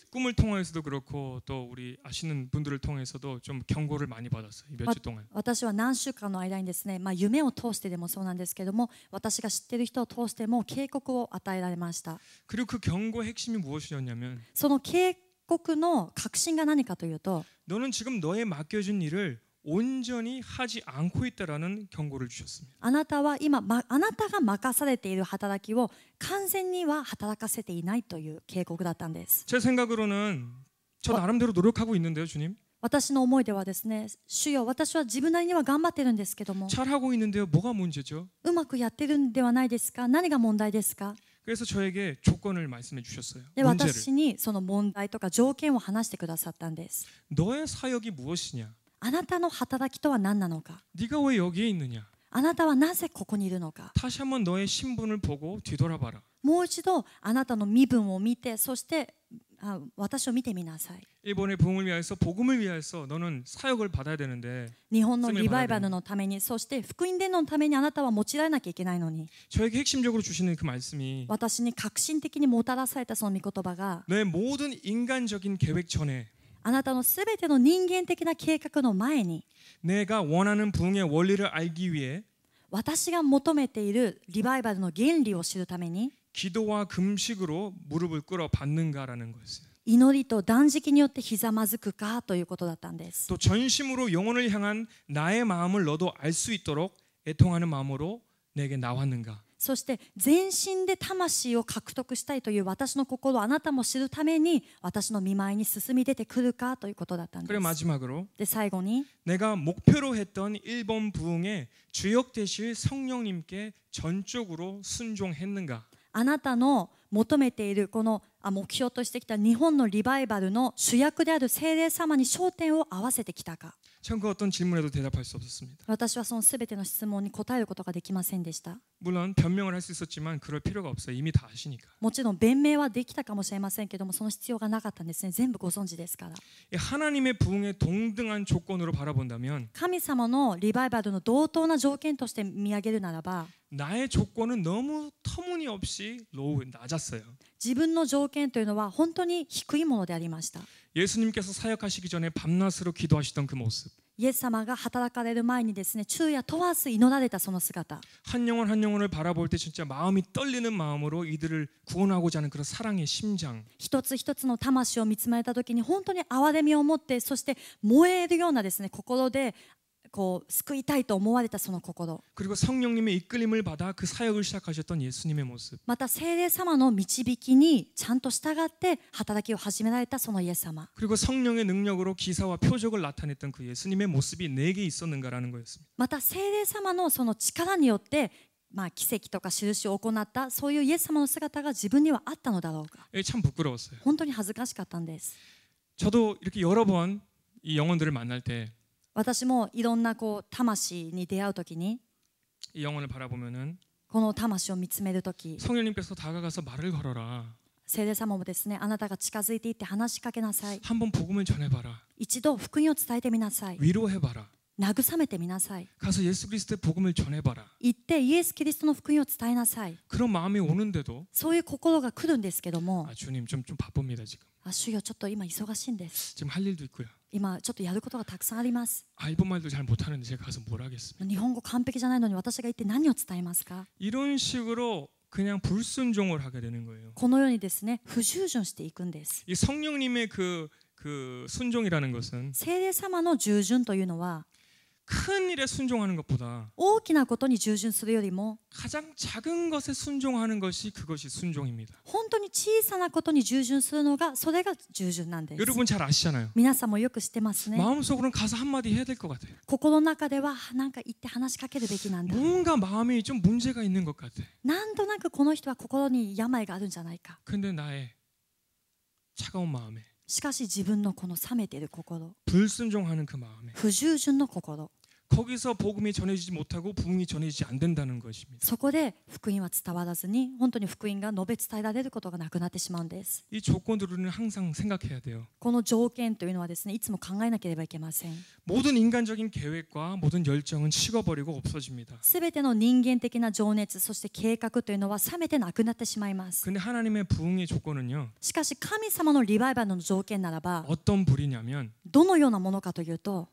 꿈을 통해서도 그렇고 또 우리 아시는 분들을 통해서도 좀 경고를 많이 받았어요. 몇 주 동안. 私は何週間の間にですね、夢を通してでもそうなんですけども、私が知っている人を通しても警告を与えられました。 그리고 그 경고의 핵심이 무엇이었냐면 その警告の核心が何かというと、 너는 지금 너의 맡겨진 일을 온전히 하지 않고 있다라는 경고를 주셨습니다. あなたは今、あなたが任されている働きを完全には働かせていないという警告だったんです。 제 생각으로는 저 나름대로 노력하고 있는데요, 주님. 私の思いではですね、主よ、私は自分なりには頑張ってるんですけども、 잘하고 있는데요, 뭐가 문제죠? うまくやってるんではないですか？何が問題ですか？ 그래서 저에게 조건을 말씀해 주셨어요. で、 문제를. 私にその問題とか条件を話してくださったんです。 너의 사역이 무엇이냐? あなたの働きとは何なのか？ 네가 왜 여기에 있느냐? あなたはなぜここにいるのか？ 다시 한번 너의 신분을 보고 뒤돌아봐라. もう一度あなたの身分を見て、そして私を見てみなさい。 일본의 부흥을 위해서 복음을 위해서 너는 사역을 받아야 되는데 日本のリバイバルのために、そして福音伝道のためにあなたは用いられなきゃいけないのに、 저에게 핵심적으로 주시는 그 말씀이 私に革新的にもたらされたその御言葉が、 내 모든 인간적인 계획 전에 あなたのすべての人間的な計画の前に、 내가 원하는 부흥의 원리를 알기 위해 私が求めているリバイバルの原理を知るために、 기도와 금식으로 무릎을 꿇어 받는가라는 거였어요. 祈りと断食によってひざまずくかということだったんです。 또 전심으로 영혼을 향한 나의 마음을 너도 알 수 있도록 애통하는 마음으로 내게 나왔는가. そして全身で魂を獲得したいという私の心をあなたも知るために私の見舞いに進み出てくるかということだったんで 그래 す。 마지막으로 で最後に 내가 목표로 했던 일본 부흥의 주역 되실 성령님께 전적으로 순종했는가. あなたの求めているこの目標としてきた日本のリバイバルの主役である聖霊様に焦点を合わせてきたか。 전 그 어떤 질문에도 대답할 수 없었습니다. 私はそのすべての質問に答えることができませんでした。 물론 변명을 할 수 있었지만 그럴 필요가 없어요. 이미 다 아시니까. もちろん弁明はできたかもしれませんけども、その必要がなかったんですね。全部ご存知ですから。 이 하나님의 부흥의 동등한 조건으로 바라본다면 神様のリバイバルの同等な条件として見上げるならば、 나의 조건은 너무 터무니없이 낮았어요. 自分の条件というのは本当に低いものでありました。 예수님께서 사역하시기 전에 밤낮으로 기도하시던 그 모습. イエス様が働かれる前にですね、昼夜問わず祈られたその姿、 한 영혼 한 영혼을 바라볼 때 진짜 마음이 떨리는 마음으로 이들을 구원하고자 하는 그런 사랑의 심장. 一つ一つの魂を見つめた時に本当に憐れみを持って、そして燃えるようなですね心でこう救いたいと思われたその心、 그리고 성령님의 이끌림을 받아 그 사역을 시작하셨던 예수님의 모습. また聖霊様の導きにちゃんと従って働きを始められたそのイエス様、 그리고 성령의 능력으로 기사와 표적을 나타냈던 그 예수님의 모습이 내게 있었는가라는 거였습니다. また聖霊様のその力によって奇跡とか印を行ったそういうイエス様の姿が自分にはあったのだろうか。 참 부끄러웠어요. 本当に恥ずかしかったんです。 저도 이렇게 여러 번 이 영혼들을 만날 때 이 私もいろんな魂に出会うときに、 영혼을 바라보면은 この魂を見つめるとき、 성령님께서 다가가서 말을 걸어라. 聖霊様もですね、あなたが近づいていって話しかけなさい。 한번 복음을 전해봐라. 一度福音を伝えてみなさい。 위로해봐라. 慰めてみなさい。 가서 예수 그리스도의 복음을 전해봐라. 行ってイエス・キリストの福音を伝えなさい。 그런 마음이 오는데도 そういう心が来るんですけども、 주님 좀 바쁩니다 지금. 主よちょっと今忙しいんです。 지금 할 일도 있고요. 今ちょっとやることがたくさんあります。 일본말도 잘 못하는데 제가 가서 뭘 하겠습니까? 日本語完璧じゃないのに私が行って何を伝えますか。 이런 식으로 그냥 불순종을 하게 되는 거예요. このようにですね、不従順していくんです。 이 성령님의 그 순종이라는 것은 聖霊様の従順というのは、 큰 일에 순종하는 것보다 大きなことに従順するよりも 가장 작은 것에 순종하는 것이 그것이 순종입니다. 本当に小さなことに従順するのがそれが従順なんです。 여러분 잘 아시잖아요. 皆さんもよく知ってますね。 마음속으로는 가서 한마디 해야 될 것 같아요. 心の中ではなんか言って話しかけるべきなんだ。 뭔가 마음이 좀 문제가 있는 것 같아. なんとなくこの人は心に病があるんじゃないか。 근데 나의 차가운 마음에 しかし自分のこの冷めている心、 불순종하는 그 마음에 不従順の心、 거기서 복음이 전해지지 못하고 부흥이 전해지지 않는다는 것입니다. そこで福音は伝わらずに本当に福音が述べ伝えられることがなくなってしまうんです。 이 조건들은 항상 생각해야 돼요. この条件というのはですね、いつも考えなければいけません。 모든 인간적인 계획과 모든 열정은 식어버리고 없어집니다. すべての人間的な情熱、そして計画というのは冷めてなくなってしまいます。 근데 하나님의 부흥의 조건은요. しかし神様のリバイバルの条件ならば 어떤 불이냐면 どのようなものかというと、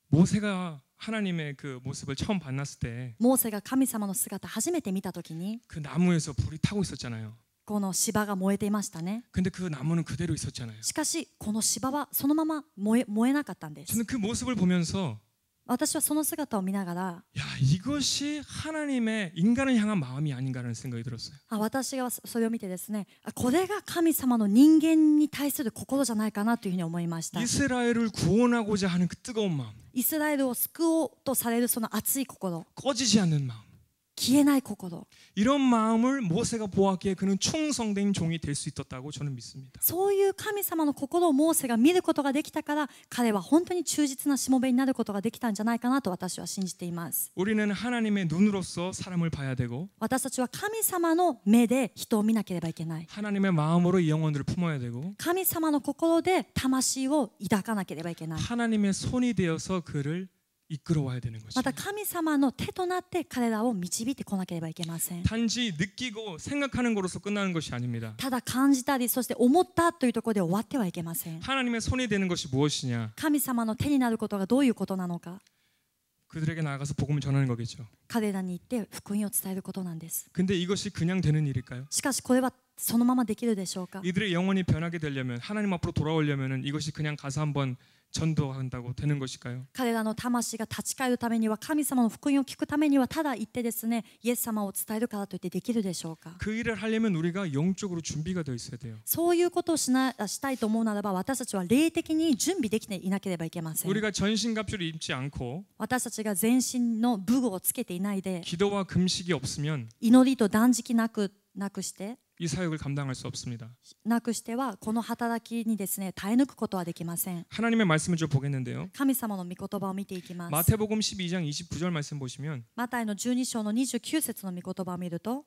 모세가 하나님의 그 모습을 처음 만났을 때 モーセが神様の姿初めて見たときに 그 나무에서 불이 타고 있었잖아요. この芝が燃えていましたね。 근데 그 나무는 그대로 있었잖아요. しかしこの芝はそのまま燃えなかったんです。 저는 그 모습을 보면서 私はその姿を見ながら、 야, 이것이 하나님의 인간을 향한 마음이 아닌가라는 생각이 들었어요. 私がそれを見てですね、これが神様の人間に対する心じゃないかなというふうに思いました。 이스라엘을 구원하고자 하는 그 뜨거운 마음, イスラエルを救おうとされるその熱い心、 꺼지지 않는 마음. 消えない心、 이런 마음을 모세가 보았기에 그는 충성된 종이 될 수 있었다고 저는 믿습니다. そういう神様の心をモーセが見ることができたから、彼は本当に忠実なしもべになることができたんじゃないかなと私は信じています。 우리는 하나님의 눈으로서 사람을 봐야 되고 私たちは神様の目で人を見なければいけない。 하나님의 마음으로 이 영혼들을 품어야 되고 神様の心で魂を抱かなければいけない。 하나님의 손이 되어서 그를 이끌어와야 되는 ま 것입니다. た神様の手となって彼らを導いてこなければいけません。 단지 느끼고 생각하는 것으로서 끝나는 것이 아닙니다. ただ感じたり、そして思ったというところで終わってはいけません。 하나님의 손이 되는 것이 무엇이냐? 神様の手になることがどういうことなのか、 그들에게 나아가서 복음을 전하는 거겠죠. 彼らに言って福音を伝えることなんです。 근데 이것이 그냥 되는 일일까요? しかしこれはそのままできるでしょうか。 이들의 영혼이 변하게 되려면 하나님 앞으로 돌아오려면 이것이 그냥 가서 한번 전도한다고 되는 것일까요? 彼らの魂が立ち返るためには、神様の福音を聞くためには、ただ言ってですね、イエス様を伝えるからといってできるでしょうか。 그 일을 하려면 우리가 영적으로 준비가 되어 있어야 돼요. そういうことをしたいと思うならば、私たちは霊的に準備できていなければいけません。 우리가 전신갑주를 입지 않고 私たちが全身の武具をつけていないで、 기도와 금식이 없으면 祈りと断食なくして 이 사역을 감당할 수 없습니다. はこの働きにですね、耐え抜くことはできません。 하나님의 말씀을 좀 보겠는데요. 神様の御言葉を見ていきます。 마태복음 12장 29절 말씀 보시면 マタイの12章の29節の御言葉を見ると、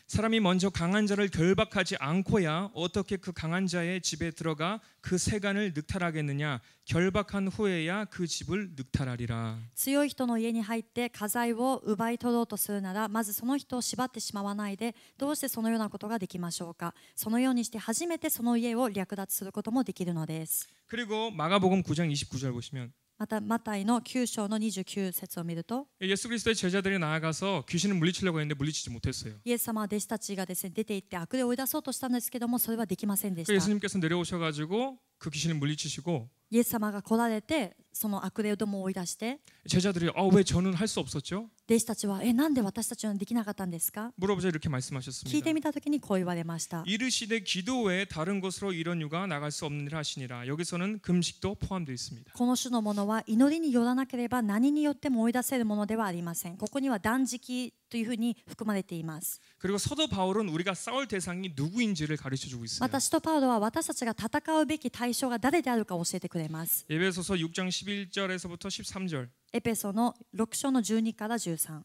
사람이 먼저 강한 자를 결박하지 않고야 어떻게 그 강한 자의 집에 들어가 그 세간을 늑탈하겠느냐. 결박한 후에야 그 집을 늑탈하리라. 強い人の家に入って家財を奪い取ろうとするなら、まずその人を縛ってしまわないで、どうしてそのようなことができましょうか。そのようにして初めてその家を略奪することもできるのです。 그리고 마가복음 9장 29절 보시면 またマタイの9章の29節を見ると、 예수 그리스도의 제자들이 나아가서 귀신을 물리치려고 했는데 물리치지 못했어요. イエス様は弟子たちがですね、出て行って悪霊を追い出そうとしたんですけども、それはできませんでし 그 た。 예수님께서 내려오셔가지고 그 귀신을 물리치시고 イエス様が来られて、その悪霊をども追い出して、 제자들이 왜 저는 할 수 없었죠? 弟子たちはなんで私たちはできなかったんですか。 물어보자 이렇게 聞い 말씀하셨습니다. てみたときにこう言われました。 이르시되 기도 외에 다른 곳으로 이런 유가 나갈 수 없는 일 하시니라. 여기서는 금식도 포함되어 있습니다. この種のものは祈りによらなければ何によっても追い出せるものではありません。ここには断食というふうに含まれています。 그리고 사도 바울은 우리가 싸울 대상이 누구인지를 가르쳐주고 있어요. また使徒パウロは私たちが戦うべき対象が誰であるか教えてくれます。 에베소서 6장 11절에서부터 13절. エペソの6章の12から13。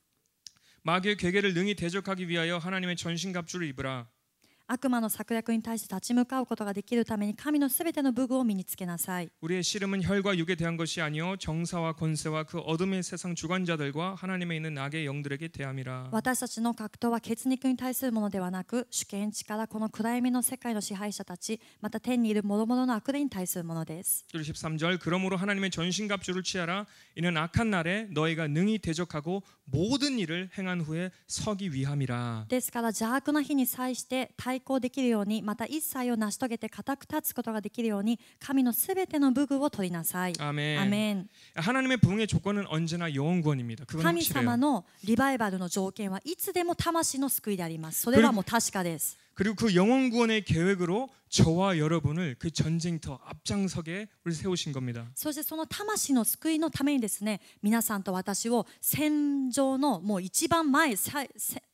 마귀의 괴계를 능히 대적하기 위하여 하나님의 전신갑주를 입으라. 悪魔の策略に対して立ち向かうことができるために神のすべての武具を身につけなさい。 우리의 씨름은 혈과 육에 대한 것이 아니요 정사와 권세와 그 어둠의 세상 주관자들과 하나님에 있는 악의 영들에게 대함이라. 私たちの格闘は血肉に対するものではなく、主権力、この暗闇の世界の支配者たち、また天にいる諸々の悪霊に対するものです。 13절 그러므로 하나님의 전신갑주를 취하라. 이는 악한 날에 너희가 능히 대적하고 모든 일을 행한 후에 서기 위함이라. ですから邪悪な日に際して対抗できるように、また一切を成し遂げて固く立つことができるように、神のすべての武具を取りなさい。 아멘. アメン。 하나님의 부흥의 조건은 언제나 영원 구원입니다. 그건 神様 확실해요. のリバイバルの条件はいつでも魂の救いであります。それはもう確かです。 그리고 그 영원 구원의 계획으로 저와 여러분을 그 전쟁터 앞장서게 우리 세우신 겁니다. そしてその魂の救いのためにですね、皆さんと私を戦場のもう一番前、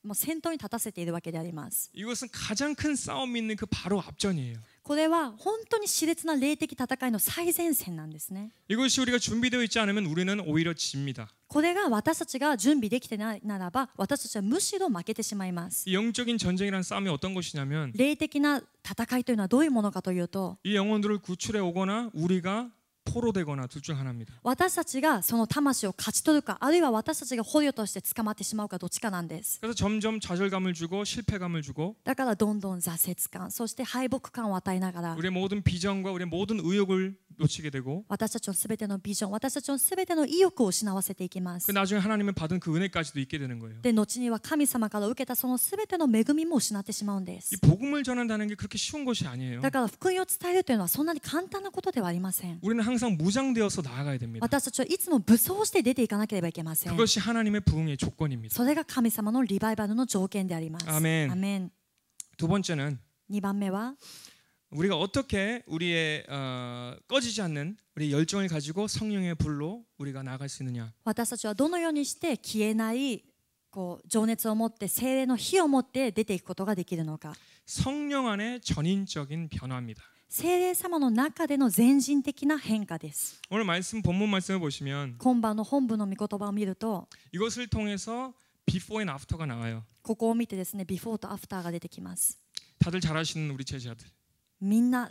もう先頭に立たせているわけであります。 이것은 가장 큰 싸움이 있는 그 바로 앞전이에요. これは本当に熾烈な霊的戦いの最前線なんですね。 이것이 우리가 준비되어 있지 않으면 우리는 오히려 집니다. これが私たちが準備できてないならば、私たちはむしろ負けてしまいます。 이 영적인 전쟁이라는 싸움이 어떤 것이냐면 霊的な戦いというのはどういうものかというと、 이 영혼들을 구출해 오거나 우리가 포로되거나 둘 중 하나입니다. 私たちがその魂を勝ち取るか、あるいは私たちが捕虜として捕まってしまうか、どっちかなんです。 그래서 점점 좌절감을 주고 실패감을 주고 だからどんどん挫折感、そして敗北感を与えながら、 우리의 모든 비전과 우리의 모든 의욕을 놓치게 되고 私たちのすべてのビジョン、私たちのすべての意欲を失わせていきます。 그 나중에 하나님은 받은 그 은혜까지도 잊게 되는 거예요. で、後には神様から受けたそのすべての恵みも失ってしまうんで 이 す。 복음을 전한다는 게 그렇게 쉬운 것이 아니에요. だから福音を伝えるというのはそんなに簡単なことではありません。 우리는 항상 무장되어서 나아가야 됩니다. 私たちはいつも武装して出ていかなければいけません。 그것이 하나님의 부흥의 조건입니다. それが神様のリバイバルの条件であります。アメンアメン。 두 번째는 2番目は、 우리가 어떻게 우리의 꺼지지 않는 우리 열정을 가지고 성령의 불로 우리가 나아갈 수 있느냐. 私たちはどのようにして消えないこう情熱を持って聖霊の火を持って出ていくことができるのか。 성령 안에 전인적인 변화입니다. 聖霊様の中での全人的な変化です。 오늘 말씀 본문 말씀을 보시면 今晩の本部の御言葉を見ると、 이것을 통해서 before and after가 나와요. ここを見てですね、ビフォーとアフターが出てきます。 다들 잘 아시는 우리 제자들. 皆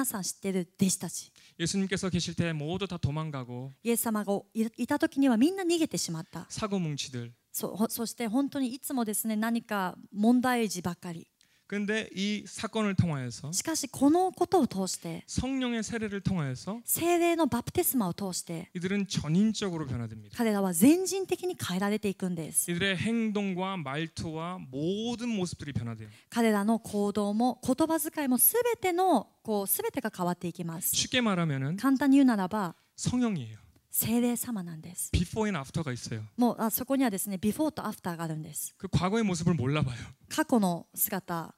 さん知っている弟子たち。 예수님께서 계실 때 모두 다 도망가고 イエス様がいた時にはみんな逃げてしまった。 사고뭉치들. そして本当にいつもですね、何か問題児ばっかり。 근데 이 사건을 통하여서 しかしこのことを通して、 성령의 세례를 통하여서 聖霊のバプテスマを通して、 이들은 전인적으로 변화됩니다. 彼らは全人的に変えられていくんです。 이들의 행동과 말투와 모든 모습들이 변화돼요. 彼らの行動も言葉遣いもすべてが変わっていきます。 쉽게 말하면은 簡単に言うならば 성령이에요. 聖霊様なんです。 before and after가 있어요. もうそこにはですね、ビフォーとアフターがあるんです。 그 과거의 모습을 몰라봐요. 過去の姿、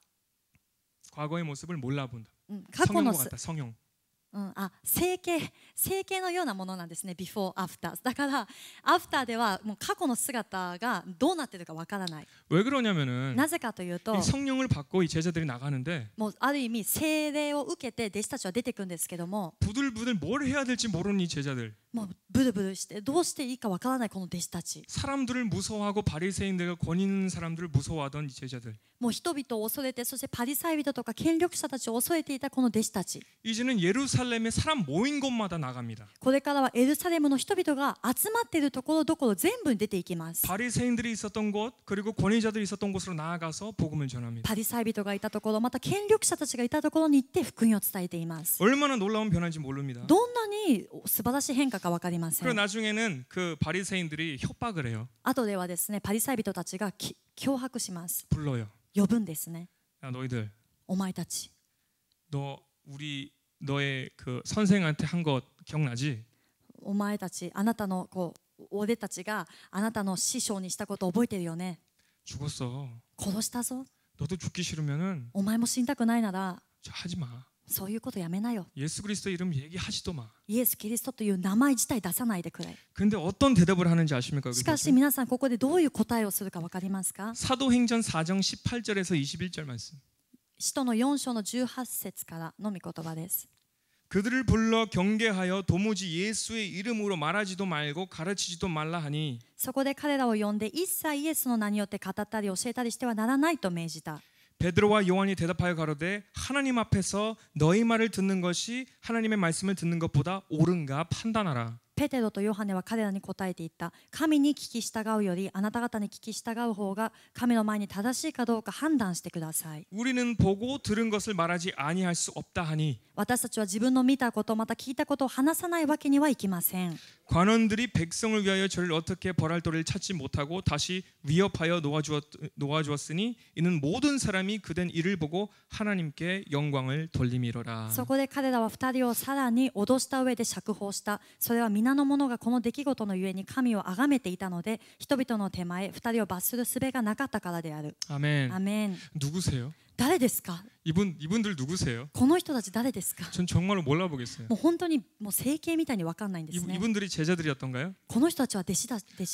과거의 모습을 몰라본다. 過去の 성령과 같다. 성령. 整形のようなものなんですね。ビフォーアフターだからアフターではもう過去の姿がどうなっているかわからない。 왜 그러냐면은 なぜかというと、 이 성령을 받고 이 제자들이 나가는데 もうある意味聖霊を受けて弟子たちは出てくるんですけども、 부들부들 뭘 해야 될지 모르는 이 제자들. もうブルブルしてどうしていいかわからないこの弟子たち。 사람들을 무서워하고 바리새인들과 권위 있는 사람들을 무서워하던 이 제자들. もう人々を恐れて、そしてパリサイ人とか権力者たちを恐れていたこの弟子たち。 이제는 예루살렘에 사람 모인 곳마다 나갑니다. これからはエルサレムの人々が集まっているところどころ全部に出ていきます。 바리새인들이 있었던 곳 그리고 권위자들이 있었던 곳으로 나아가서 복음을 전합니다. パリサイ人がいたところ、また権力者たちがいたところに行って福音を伝えています。 얼마나 놀라운 변화인지 모릅니다. どんなに素晴らしい変化か分かりませ 그리고 ん。 나중에는 그 바리새인들이 협박을 해요. 後ではですね、パリサイ人たちが脅迫します。 불러요. 呼ぶんですね。 야 너희들 お前たち、 너의 그 선생한테 한 것 기억나지? お前たち、あなたの俺たちがあなたの師匠にしたこと覚えてるよね。 죽었어. 殺したぞ。 너도 죽기 싫으면은 お前も死にたくないなら 하지 마. そういうことやめなよ。 예수 그리스도 이름 얘기하지도 마. イエス・キリストという名前自体出さないでくれ。 근데 어떤 대답을 하는지 아십니까? しかし皆さんここでどういう答えをするか分かりますか？ 사도행전 4장 18절에서 21절 말씀. 使徒の4章の18節からの御言葉です。 그들을 불러 경계하여 도무지 예수의 이름으로 말하지도 말고 가르치지도 말라 하니 そこで彼らを呼んで一切イエスの名によって語ったり教えたりしてはならないと命じた。 베드로와 요한이 대답하여 가로되 하나님 앞에서 너희 말을 듣는 것이 하나님의 말씀을 듣는 것보다 옳은가 판단하라. ペテロとヨハネは彼らに答えていった。神に聞き従うよりあなた方に聞き従う方が神の前に正しいかどうか判断してください。 우리는 보고 들은 것을 말하지 아니할 수 없다 하니 私たちは自分の見たことまた聞いたことを話さないわけにはいきません。 관원들이 백성을 위하여 저를 어떻게 벌할 도리를 찾지 못하고 다시 위협하여 놓아주었으니 이는 모든 사람이 그된 일을 보고 하나님께 영광을 돌림이로라. そこで彼らは2人をさらに脅した上で釈放した。それは皆の者がこの出来事のゆえに神を崇めていたので人々の手前2人を罰する術がなかったからである。 아멘. アメン。 누구세요? 誰ですか？ 이분들 누구세요? この人たち誰ですか？ 전 정말로 몰라보겠어요. もう本当にもう整形みたいに分かんないんですね。 이분들이 제자들이었던가요? この人たちは弟子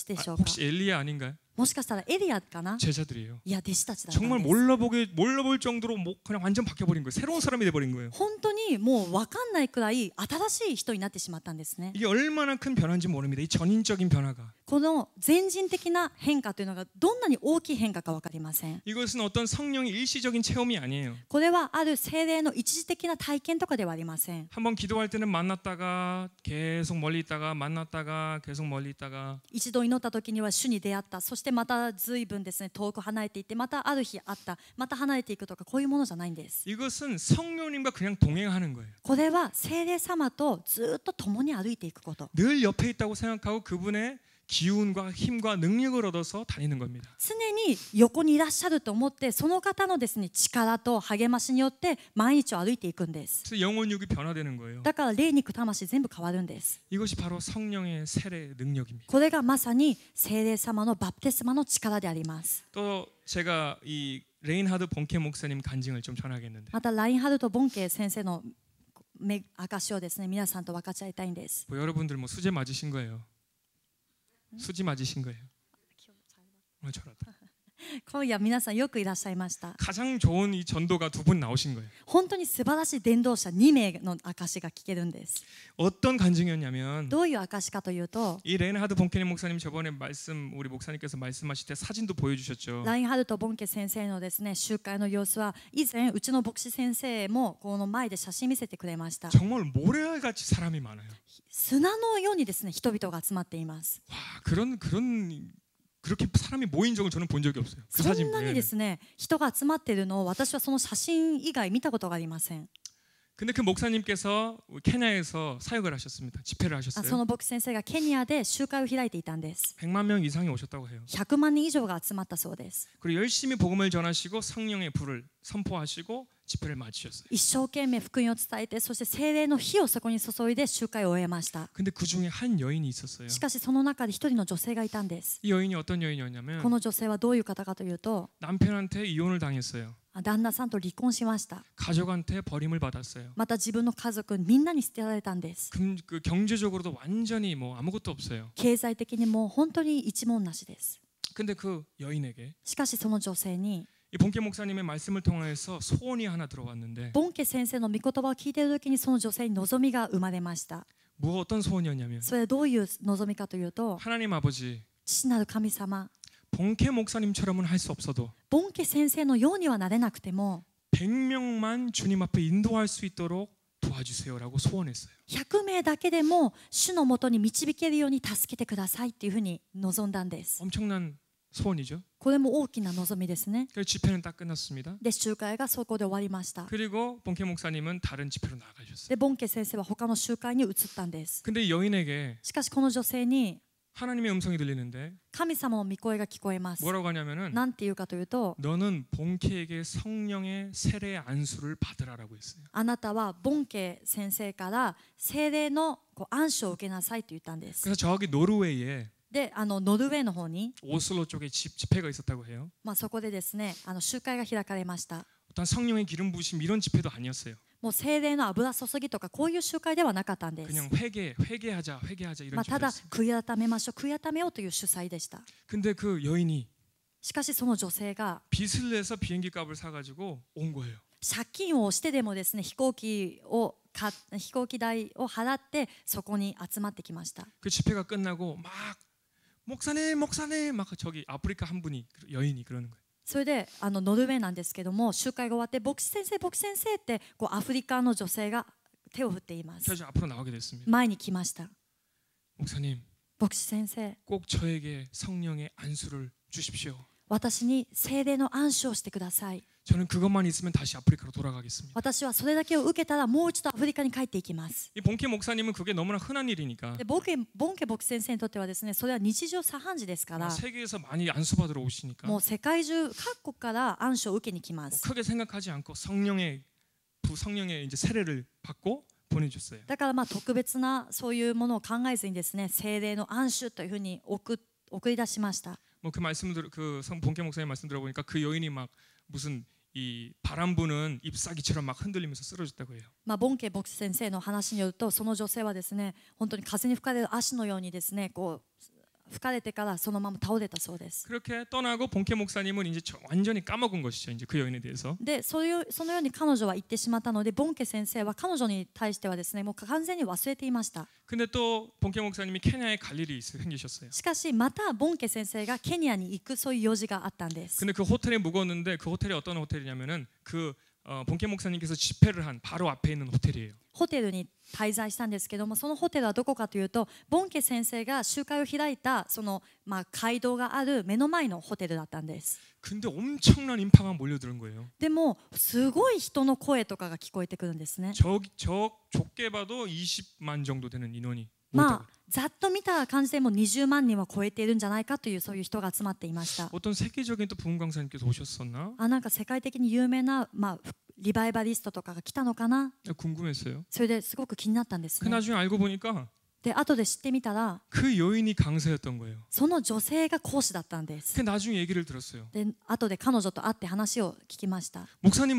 でしょうか？ 혹시 엘리야 아닌가요? もしかしたらエリアかな？ 제자들이에요. いや弟子たちだったん 정말 です。 몰라볼 정도로 그냥 완전 바뀌어버린 거예요. 새로운 사람이 돼버린 거예요. 本当にもう分かんないくらい新しい人になってしまったんですね。 이게 얼마나 큰 변화인지 모릅니다. 이 전인적인 변화가. この全人的な変化というのがどんなに大きい変化か分かりません。 이것은 어떤 성령의 일시적인 체험이 아니에요. これはある聖霊の一時的な体験とかではありません。 한번 기도할 때는 만났다가 계속 멀리 있다가 만났다가 계속 멀리 있다가 一度祈った時には主に出会った。そしてまた随分ですね遠く離れていってまたある日会った。また離れていくとかこういうものじゃないんです。 이것은 성령님과 그냥 동행하는 거예요. これは聖霊様とずっと共に歩いていくこと。 늘 옆에 있다고 생각하고 그분의 기운과 힘과 능력을 얻어서 다니는 겁니다. 常に横にいらっしゃると思ってその方のですね力と励ましによって毎日を歩いていくんです。 그래서 영혼 육이 변화되는 거예요. だから霊肉魂全部変わるんです。 이것이 바로 성령의 세례 능력입니다. これがまさに聖霊様のバプテスマの力であります。 또 제가 이 레인하드 본케 목사님 간증을 좀 전하겠는데 またラインハルト・ボンケ先生の証をですね皆さんと分かち合いたいんです。 여러분들 뭐 수제 맞으신 거예요. 수지 맞으신 거예요. 오늘 저러다. 今夜皆さんよくいらっしゃいました。 가장 좋은 이 전도가 두 분 나오신 거예요. 本当に素晴らしい伝道者2名の証が聞けるんです。 어떤 간증이었냐면 どういう証かというと、 이 레인하드 본케니 목사님 저번에 말씀 우리 목사님께서 말씀하실 때 사진도 보여주셨죠. ラインハルト・ボンケ先生のですね集会の様子は以前うちの牧師先生もこの前で写真見せてくれました。 정말 모래알같이 사람이 많아요. 砂のようにですね人々が集まっています。 와, 그렇게 사람이 모인 적을 저는 본 적이 없어요. 그 そ 사진 んなに 보면. ですね人が集まっているのを私はその写真以外見たことがありません。 근데 그 목사님께서 케냐에서 사역을 하셨습니다. 집회를 そ 하셨어요. の牧師先生がケニアで集会を開いていたんです。 100만 명 이상이 오셨다고 해요. 100万人以上が集まったそうです。 그리고 열심히 복음을 전하시고 성령의 불을 선포하시고 집회를 마치셨어요. 一生懸命福音を伝えて、そして聖霊の火をそこに注いで集会を終えました。 근데 그 중에 한 여인이 있었어요. しかしその中で一人の女性がいたんです。 이 여인이 어떤 여인이었냐면 この女性はどういう方かというと、 남편한테 이혼을 당했어요. 旦那さんと離婚しました。 가족한테 버림을 받았어요. また自分の家族みんなに捨てられたんです。 그 경제적으로도 완전히 뭐 아무것도 없어요. 経済的にも本当に一文なしです。 근데 그 여인에게 しかしその女性に 이 본케 목사님의 말씀을 통해서 소원이 하나 들어왔는데 ボンケ先生の御言葉を聞いている時にその女性に望みが生まれました。 뭐 어떤 소원이었냐면 それはどういう望みかというと、 하나님 아버지 父なる神様、 본케 목사님처럼은 할 수 없어도 ボンケ先生のようにはなれなくても 100명만 주님 앞에 인도할 수 있도록 도와주세요라고 소원했어요. 100名だけでも主のもとに導けるように助けてくださいっていうふうに望んだんです。 엄청난 소원이죠. これも大きな望みですね。 그래서 집회는 딱 끝났습니다. で集会がそこで終わりました。 그리고 본케 목사님은 다른 집회로 나가셨어요. でボンケ先生は他の集会に移ったんです。 근데 이 여인에게 しかしこの女性に 하나님의 음성이 들리는데 神様の御声が聞こえます。 뭐라고 하냐면은 なんていうかというと、 너는 본케에게 성령의 세례 안수를 받으라라고 했어요. あなたはボンケ先生から聖霊の暗証を受けなさいと言ったんです。 그래서 저기 노르웨이에 で、ノルウェーの方に、 오슬로 쪽에 집회가 있었다고 해요. そこでですね、集会が開かれました。 어떤 성령의 기름 부으심 이런 집회도 아니었어요. もう聖霊の油注ぎとかこういう集会ではなかったんです。 그냥 회개하자 이런 ただ 집회였어요. 悔い改めましょう、悔い改めようという主催でした。 근데 그 여인이 しかしその女性が 빚을 내서 비행기 값을 사가지고 온 거예요. 借金をしてでもですね飛行機代を払ってそこに集まってきました。 그 집회가 끝나고 막 목사님 막 저기 아프리카 한 분이 여인이 그러는 거예요. それでノルウェーなんですけども、集会が終わって牧師先生ってアフリカの女性が手を振っています。 그래서 앞으로 나오게 됐습니다. 前に来ました。 목사님 牧師先生、 꼭 저에게 성령의 안수를 주십시오. 私に聖霊の暗証をしてください。 저는 그것만 있으면 다시 아프리카로 돌아가겠습니다. 私はそれだけを受けたらもう一度アフリカに帰っていきます。 이 본케 목사님은 그게 너무나 흔한 일이니까 でボンケ牧師先生にとってはですね、それは日常茶飯事ですから、 세계에서 많이 안수받으러 오시니까 もう世界中各国から暗証を受けに来ます。 크게 생각하지 않고 성령의 이제 세례를 받고 보내줬어요. だから特別なそういうものを考えずにですね、聖霊の暗証というふうに送り出しました。 뭐 그 말씀들 그 본케 목사님 말씀 들어보니까 그 여인이 막 무슨 이 바람 부는 잎사귀처럼 막 흔들리면서 쓰러졌다고 해요. ボンケ牧師先生の話によると、その女性はですね、本当に風に吹かれる足のようにですね、吹かれてからそのまま倒れたそうです。 그렇게 떠나고 본케 목사님은 이제 완전히 까먹은 것이죠. 이제 그 여인에 대해서. で、そのように彼女は言ってしまったので、ボンケ先生は彼女に対してはですね、もう完全に忘れていました。 근데 또 본케 목사님이 케냐에 갈 일이 생기셨어요. しかしまたボンケ先生がケニアに行くそういう用事があったんです。 근데 그 호텔에 묵었는데 그 호텔이 어떤 호텔이냐면은 그 본케 목사님께서 집회를 한 바로 앞에 있는 호텔이에요. ホテルに滞在したんですけども、そのホテルはどこかというと、ボンケ先生が集会を開いたその街道がある目の前のホテルだったんです。 근데 엄청난 인파가 몰려드는 거예요. でもすごい人の声とかが聞こえてくるんですね。 저 좁게 봐도 20만 정도 되는 인원이 ざっと見た感じでも20万人は超えているんじゃないかというそういう人が集まっていました。 어떤 세계적인 또 부흥 강사님께서 오셨었나? なんか世界的に有名なリバイバリストとかが来たのかな。 궁금했어요. それですごく気になったんです 그 ね。 나중에 알고 보니까 で後で知ってみたら 그 여인이 강사였던 거예요. その女性が講師だったんです。 그 나중에 얘기를 들었어요. で後で彼女と会って話を聞きました。 목사님,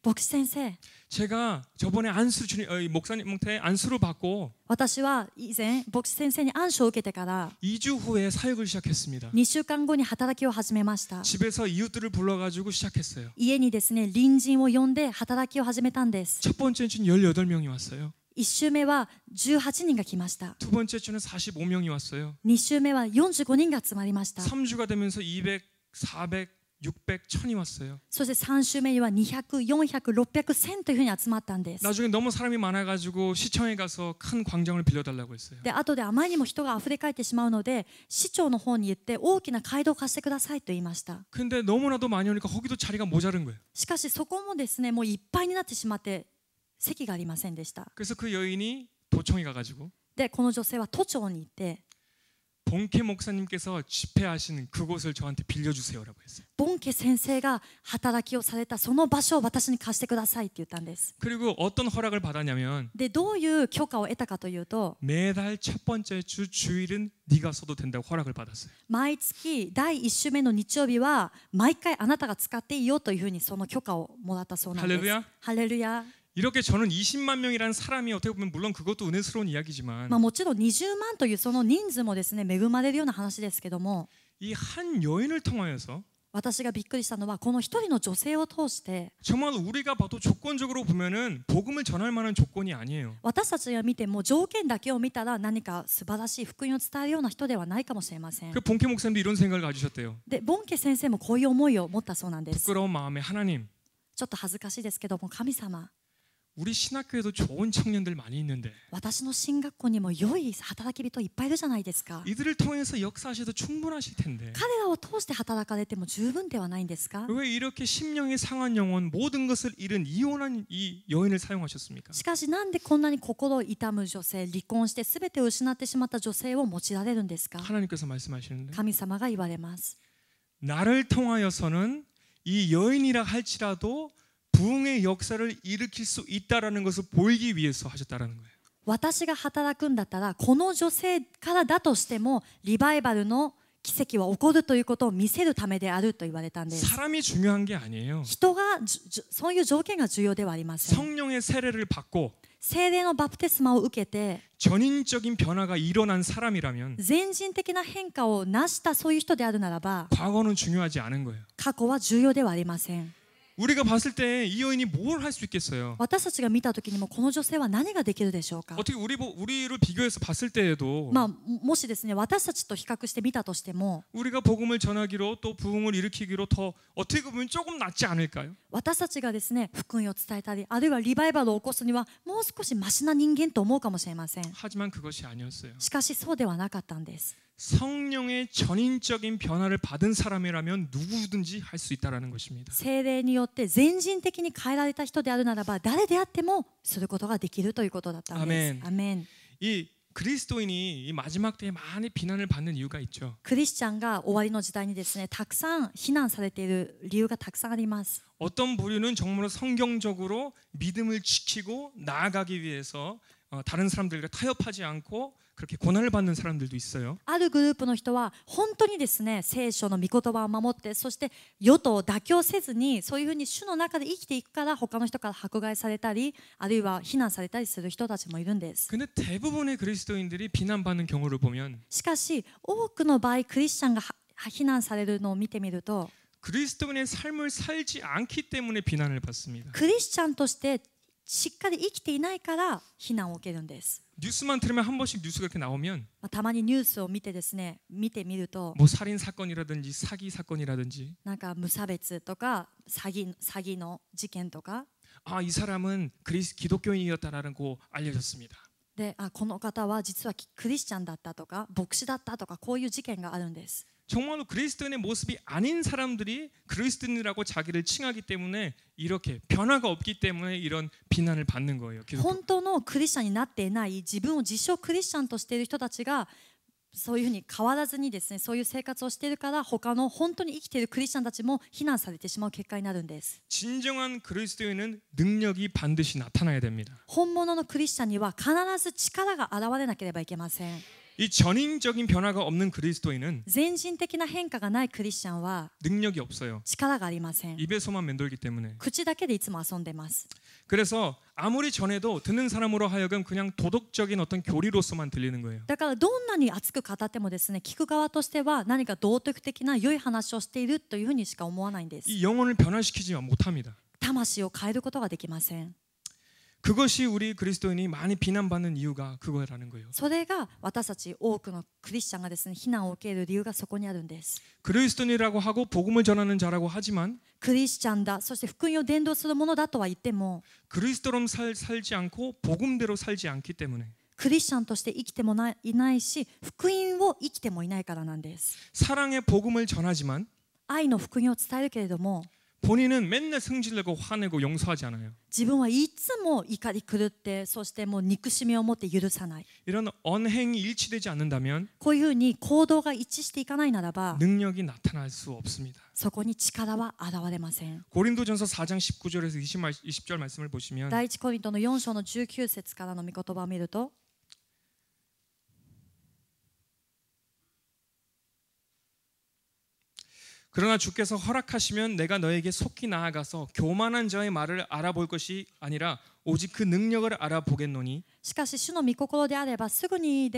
牧師先生、 제가 저번에 목사님한테 안수를 받고 私は以前牧師先生に暗唱を受けてから 2주 후에 사역을 시작했습니다. 2週間後に働きを始めました。 집에서 이웃들을 불러가지고 시작했어요. 家にですね隣人を呼んで働きを始めたんです。 첫 번째 주는 18명이 왔어요. 1週目は18人が来ました。 두 번째 주는 45명이 왔어요. 2週目は45人が集まりました。 3주가 되면서 200, 400, 600, 1000이 왔어요. そして3週目には200、400、600、1000というふうに集まったんです。 나중에 너무 사람이 많아가지고 시청에 가서 큰 광장을 빌려달라고 했어요. で後であまりにも人があふれかえってしまうので市長の方に言って大きな街道を貸してくださいと言いました。 근데 너무나도 많이 오니까 거기도 자리가 모자른 거예요. しかしそこもですねもういっぱいになってしまって席がありませんでした。 그래서 그 여인이 도청에 가가지고 でこの女性は都庁に行って 본캐 목사님께서 집회하시는 그곳을 저한테 빌려주세요라고 했어요. ボンケ先生が働きをされたその場所を私に貸してくださいって言ったんです。 그리고 어떤 허락을 받았냐면 でどういう許可を得たかというと 매달 첫 번째 주 주일은 네가 써도 된다고 허락을 받았어요. 毎月第1週目の日曜日は毎回あなたが使っていいよというふうにその許可をもらったそうなんです。 할렐루야. ハレルヤ。 이렇게 저는 20만 명이라는 사람이 어떻게 보면 물론 그것도 은혜스러운 이야기지만 もちろん20万というその人数もですね恵まれるような話ですけども 이 한 여인을 통하여서 私がびっくりしたのはこの一人の女性を通して 정말 우리가 봐도 조건적으로 보면은 복음을 전할 만한 조건이 아니에요. 私たちが見ても条件だけを見たら何か素晴らしい福音を伝えるような人ではないかもしれません。 그 본캐 목사님도 이런 생각을 가지셨대요. でボンケ先生もこういう思いを持ったそうなんです。 부끄러운 마음에 하나님, ちょっと恥ずかしいですけども神様 우리 신학교에도 좋은 청년들 많이 있는데 私の進学校にも良い働き人いっぱいいるじゃないですか。 이들을 통해서 역사하셔도 충분하실 텐데 彼らを通して働かれても十分ではないんですか。 왜 이렇게 심령이 상한 영혼 모든 것을 잃은 이혼한 이 여인을 사용하셨습니까? しかしなんでこんなに心を痛む女性、離婚して全てを失ってしまった女性を用いられるんですか。 하나님께서 말씀하시는데 神様が言われます。 나를 통하여서는 이 여인이라 할지라도 부흥의 역사를 일으킬 수 있다라는 것을 보이기 위해서 하셨다라는 거예요. 私が働くんだったらこの女性からだとしてもリバイバルの奇跡は起こるということを見せるためであると言われたんです。 사람이 중요한 게 아니에요. 人がそういう条件が重要ではありません。 성령의 세례를 받고 聖霊のバプテスマを受けて 전인적인 변화가 일어난 사람이라면 全人的な変化を成したそういう人であるならば 과거는 중요하지 않은 거예요. 過去は重要ではありません。 우리가 봤을 때 이 여인이 뭘 할 수 있겠어요? 私たちが見た時にもこの女性は何ができるでしょうか。 어떻게 우리를 비교해서 봤을 때에도 もしですね私たちと比較してみたとしても 우리가 복음을 전하기로 또 부흥을 일으키기로 더 어떻게 보면 조금 낫지 않을까요? 私たちがですね福音を伝えたりあるいはリバイバルを起こすにはもう少しマシな人間と思うかもしれません。 하지만 그것이 아니었어요. しかしそうではなかったんです。 성령의 전인적인 변화를 받은 사람이라면 누구든지 할 수 있다라는 것입니다. 聖霊によって全人的に変えられた人であるならば誰であってもすることができるということだったんです。アメン。 이 그리스도인이 이 마지막 때에 많이 비난을 받는 이유가 있죠. クリスチャンが終わりの時代にですねたくさん非難されている理由がたくさんあります。 어떤 부류는 정말로 성경적으로 믿음을 지키고 나아가기 위해서 다른 사람들과 타협하지 않고 그렇게 고난을 받는 사람들도 있어요. あるグループの人は本当にですね聖書の御言葉を守ってそして世と妥協せずにそういうふうに主の中で生きていくから他の人から迫害されたりあるいは非難されたりする人たちもいるんです。 근데 대부분의 그리스도인들이 비난받는 경우를 보면 しかし多くの場合クリスチャンが非難されるのを見てみると 그리스도인의 삶을 살지 않기 때문에 비난을 받습니다. クリスチャンとしてしっかり生きていないから非難を受けるんです。 뉴스만 들으면 한 번씩 뉴스가 이렇게 나오면 たまにニュースを見てですね見てみると 뭐 살인 사건이라든지 사기 사건이라든지 なんか無差別とか詐欺の事件とか 아, 이 사람은 기독교인이었다라고 알려졌습니다. でこの方は実はクリスチャンだったとか牧師だったとかこういう事件があるんです。 정말로 그리스도인의 모습이 아닌 사람들이 그리스도인이라고 자기를 칭하기 때문에 이렇게 변화가 없기 때문에 이런 비난을 받는 거예요. 本当のクリスチャンになっていない自分を自称クリスチャンとしている人たちがそういうふうに変わらずにですね、そういう生活をしているから他の本当に生きているクリスチャンたちも非難されてしまう結果になるんです。 진정한 그리스도인은 능력이 반드시 나타나야 됩니다. 本物のクリスチャンには必ず力が現れなければいけません。 이 전인적인 변화가 없는 그리스도인은 全人的な変化がないクリスチャンは 능력이 없어요. 力がありません。 입에서만 맴돌기 때문에. 口だけでいつも遊んでます。 그래서 아무리 전해도 듣는 사람으로 하여금 그냥 도덕적인 어떤 교리로서만 들리는 거예요. だからどんなに熱く語ってもですね、聞く側としては何か道徳的な良い話をしているというふうにしか思わないんです。 이 영혼을 변화시키지 못합니다. 魂を変えることができません。 그것이 우리 그리스도인이 많이 비난받는 이유가 그거라는 거예요. それが私たち多くのクリスチャンがですね、非難を受ける理由がそこにあるんです。 그리스도인이라고 하고 복음을 전하는 자라고 하지만 クリスチャンだ、そして福音を伝道するものだとは言っても 그리스도로 살지 않고 복음대로 살지 않기 때문에 クリスチャンとして生きてもいないし、福音を生きてもいないからなんです。 사랑의 복음을 전하지만 愛の福音を伝えるけれども 본인은 맨날 승질내고 화내고 용서하지 않아요. 自分はいつも怒り狂って、そしてもう憎しみを持って許さない。 이런 언행이 일치되지 않는다면 こういうふうに行動が一致していかないならば 능력이 나타날 수 없습니다. そこに力は現れません。 고린도전서 4장 19절에서 20절 말씀을 보시면 第一コリントの4章の19節からの御言葉を見ると、 그러나 주께서 허락하시면 내가 너에게 속히 나아가서 교만한 자의 말을 알아볼 것이 아니라 오직 그 능력을 알아보겠노니 しかし主の御心であればすぐに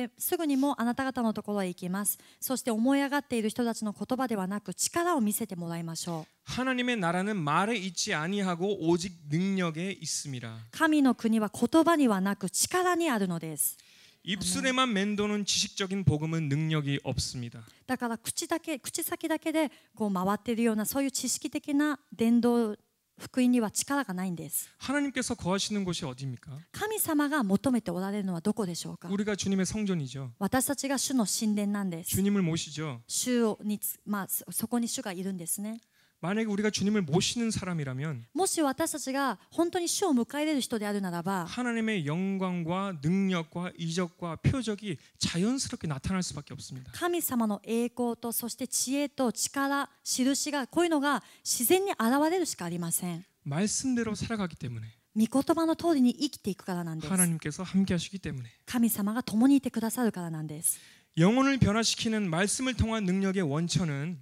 もあなた方のところへ行きます。そして思い上がっている人たちの言葉ではなく力を見せてもらいましょう。 하나님의 나라는 말에 있지 아니하고 오직 능력에 있음이라. 神の国は言葉にはなく力にあるのです。 입술에만 맴도는 지식적인 복음은 능력이 없습니다. だから口先だけでこう回っているようなそういう知識的な伝道福音には力がないんです。 하나님께서 거하시는 곳이 어디입니까? 神様が求めておられるのはどこでしょうか。 우리가 주님의 성전이죠. 私たちが主の神殿なんです。 주님을 모시죠. そこに主がいるんですね。 만약에 우리가 주님을 모시는 사람이라면 もし私たちが本当に主を迎え入れる人であるならば 하나님의 영광과 능력과 이적과 표적이 자연스럽게 나타날 수밖에 없습니다. 神様の栄光とそして知恵と力、印がこういうのが自然に現れるしかありません。 말씀대로 살아가기 때문에 御言葉の通りに生きていくからなんです。 하나님께서 함께하시기 때문에 神様が共にいてくださるからなんです。 영혼을 변화시키는 말씀을 통한 능력의 원천은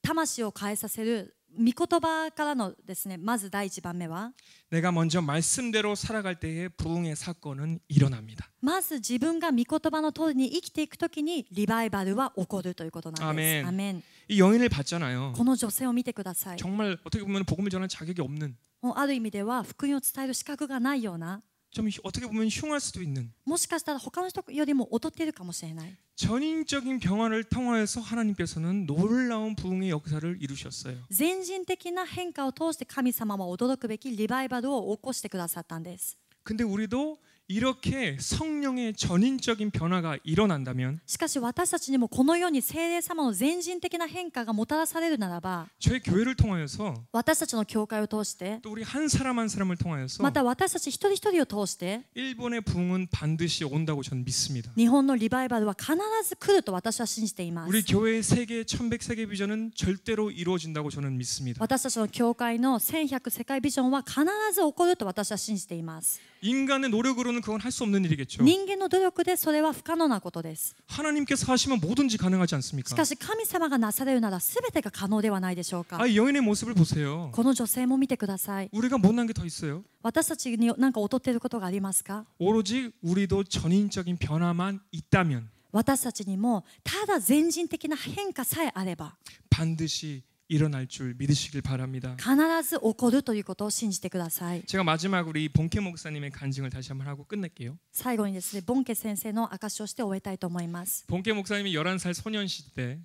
魂を変えさせる御言葉からのですね、まず第一番目は 내가 먼저 말씀대로 살아갈 때에 부흥의 사건은 일어납니다. まず自分が御言葉の通りに生きていくときにリバイバルは起こるということなんです。 아멘. アメン。 이 여인을 봤잖아요. この女性を見てください。 정말 어떻게 보면 복음을 전할 자격이 없는 もうある意味では福音を伝える資格がないような、 좀 어떻게 보면 흉할 수도 있는 もしかしたら他の人よりも劣っているかもしれない。 전인적인 변화를 통하여서 하나님께서는 놀라운 부흥의 역사를 이루셨어요. 全人的な変化を通して神様は驚くべきリバイバルを起こしてくださったんです。 근데 우리도 이렇게 성령의 전인적인 변화가 일어난다면 しかし私たちにもこのように聖霊様の全人的な変化がもたらされるならば 저희 교회를 통하여서 私たちの教会を通して 또 우리 한 사람 한 사람을 통하여서 また私たち一人一人を通して 일본의 부흥은 반드시 온다고 저는 믿습니다. 日本のリバイバルは必ず来ると私は信じています。 우리 교회의 세계 1100 세계 비전은 절대로 이루어진다고 저는 믿습니다. 私たちの教会の1100世界ビジョンは必ず起こると私は信じています。 인간의 노력으로는 그건 할 수 없는 일이겠죠. 人間の努力でそれは不可能なことです。 하나님께서 하시면 뭐든지 가능하지 し 않습니까? かし神様がなされるなら全てが可能ではないでしょうか。 아, 이 여인의 모습을 보세요. この女性も見てください。 우리가 못난 게 더 있어요. 私たちに何か劣っていることがありますか？ 오로지 우리도 전인적인 변화만 있다면 私たちにもただ全人的な変化さえあれば 반드시 일어날 줄 믿으시길 바랍니다. 必ず起こるということを信じてください。 제가 마지막으로 이 본케 목사님의 간증을 다시 한번 하고 끝낼게요. 最後にですね、ボンケ先生の証しをして終えたいと思います。 본케 목사님이 11살 소년 시대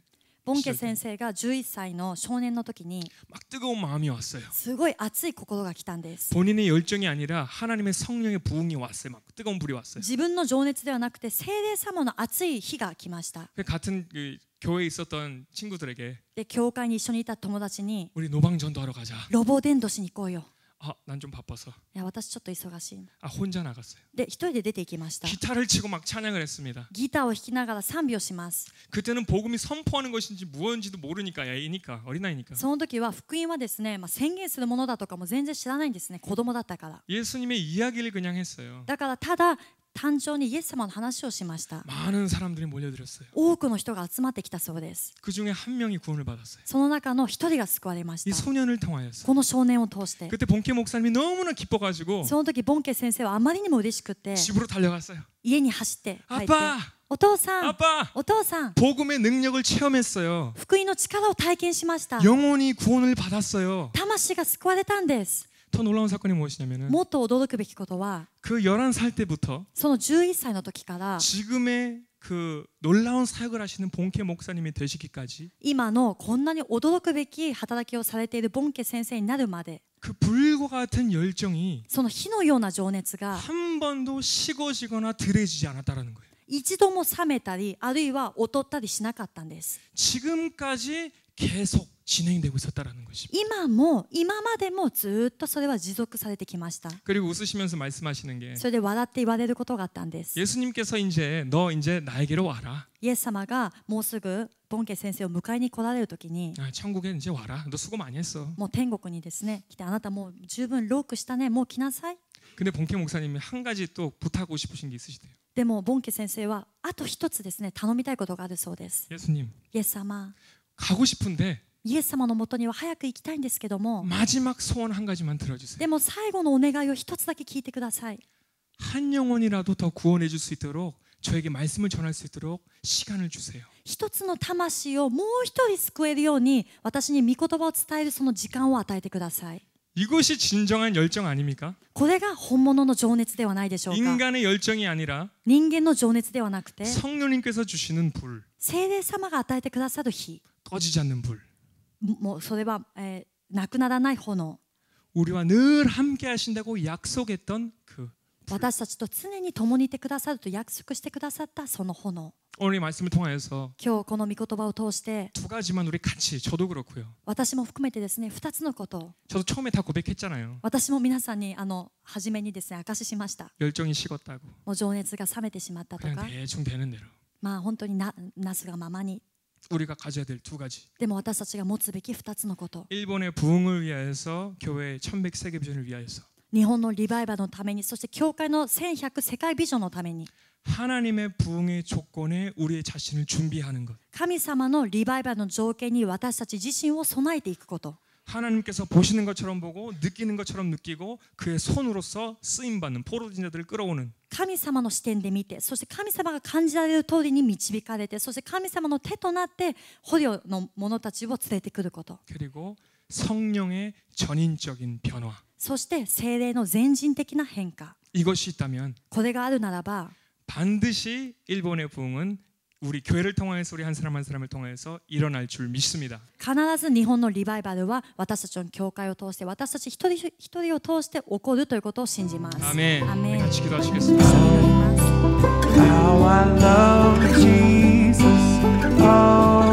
ボンケ先生が11歳の少年の時に 막 뜨거운 마음이 왔어요. すごい熱い心が来たんです。 본인의 열정이 아니라 하나님의 성령의 부흥이 왔어요. 막 뜨거운 불이 왔어요. 自分の情熱ではなくて聖霊様の熱い火が来ました。 같은 그 교회에 있었던 친구들에게 で教会に一緒にいた友達に 우리 노방전도 하러 가자. ロボ伝道しに行こうよ。난 좀 바빠서 いや私ちょっと忙しい 혼자 나갔어요. で一人で出て行きました 기타를 치고 막 찬양을 했습니다. ギターを弾きながら賛美をします 그때는 복음이 선포하는 것인지 무엇인지도 모르니까 애이니까 어린아이니까 その時は福音はですね、宣言するものだとかも全然知らないんですね。子供だったから 예수님의 이야기를 그냥 했어요. だからただ単純にイエス様の話をしました 많은 사람들이 몰려들었어요. 多くの人が集まってきたそうです 그 중에 한 명이 구원을 받았어요. その中の一人が救われまし 이 た 소년을 통하여서. この少年を通して 그때 본캐 목사님이 너무나 기뻐가지고 その時ボンケ先生はあまりにも嬉しくて 집으로 달려갔어요. 家に走って帰って 아빠, お父さん 아빠, お父さん 복음의 능력을 체험했어요. 福音の力を体験しました 영혼이 구원을 받았어요. 魂が救われたんです 더 놀라운 사건이 무엇이냐면은 もっと驚くべきことは 그 11살 때부터 その11歳の時から 지금의 그 놀라운 사역을 하시는 본캐 목사님이 되시기까지 今のこんなに驚くべき働きをされているボンケ先生になるまで 그 불과 같은 열정이 その火のような情熱が 한 번도 식어지거나 덜해지지 않았다라는 거예요. 一度も冷めたりあるいは劣ったりしなかったんです 지금까지 계속 진행되고 있었다라는 것입니다. 今までもずっとそれは持続されてきました 그리고 웃으시면서 말씀하시는 게 それで笑って言われることがあったんです 예수님께서 너 이제 나에게로 와라. イエス様がもうすぐボンケ先生を迎えに来られる時に 천국에 이제 와라. 너 수고 많이 했어. もう天国にですね来てあなたもう十分労苦したねもう来なさい 근데 본캐 목사님이 한 가지 또 부탁하고 싶으신 게 있으시대요. でもボンケ先生はあと一つですね頼みたいことがあるそうです 예수님 イエス様 가고 싶은데 イエス様のもとには早く行きたいんですけども 마지막 소원 한 가지만 들어주세요. でも最後のお願いを一つだけ聞いてください 한 영혼이라도 더 구원해 줄 수 있도록 저에게 말씀을 전할 수 있도록 시간을 주세요. 一つの魂をもう一人救えるように私に御言葉を伝えるその時間を与えてください 이것이 진정한 열정 아닙니까? これが本物の情熱ではないでしょうか 인간의 열정이 아니라 人間の情熱ではなくて 성령님께서 주시는 불, 聖霊様が与えてくださる火 꺼지지 않는 불. もうそれは、なくならない炎 우리와 늘 함께 하신다고 약속했던 그 私たちと常に共にいてくださると約束してくださったその炎 오늘 이 말씀을 통하여서 今日この御言葉を通して 두 가지만 우리 같이 저도 그렇고요. 私も含めてですね2つのことを 저도 처음에 다 고백했잖아요. 私も皆さんに初めにですね証ししました 열정이 식었다고. もう情熱が冷めてしまったと 그냥 か 대충 되는 대로. まあ本当になすがままに 우리가 가져야 될 두 가지. でも私たちが持つべき2つのこと 일본의 부흥을 위하여서 교회 1100 세계 비전을 위하여서 日本のリバイバルのためにそして教会の1100世界ビジョンのために 하나님의 부흥의 조건에 우리의 자신을 준비하는 것. 神様のリバイバルの条件に私たち自身を備えていくこと 하나님께서 보시는 것처럼 보고 느끼는 것처럼 느끼고 그의 손으로서 쓰임받는 포로된 자들을 끌어오는 神様の視点で見てそして神様が感じられる通りに導かれてそして神様の手となって捕虜の者たちを連れてくること 그리고 성령의 전인적인 변화. そして聖霊の全人的な変化 이것이 있다면 これがあるならば 반드시 일본의 부흥은 우리 교회를 통하여서 우리 한 사람 한 사람을 통하여서 일어날 줄 믿습니다. 必ず日本のリバイバルは私たちの教会を通して私たち一人一人を通して起こるということを信じます。 아멘. アメン。 같이 기도하시겠습니다. 祈ります。 How I love Jesus. Oh.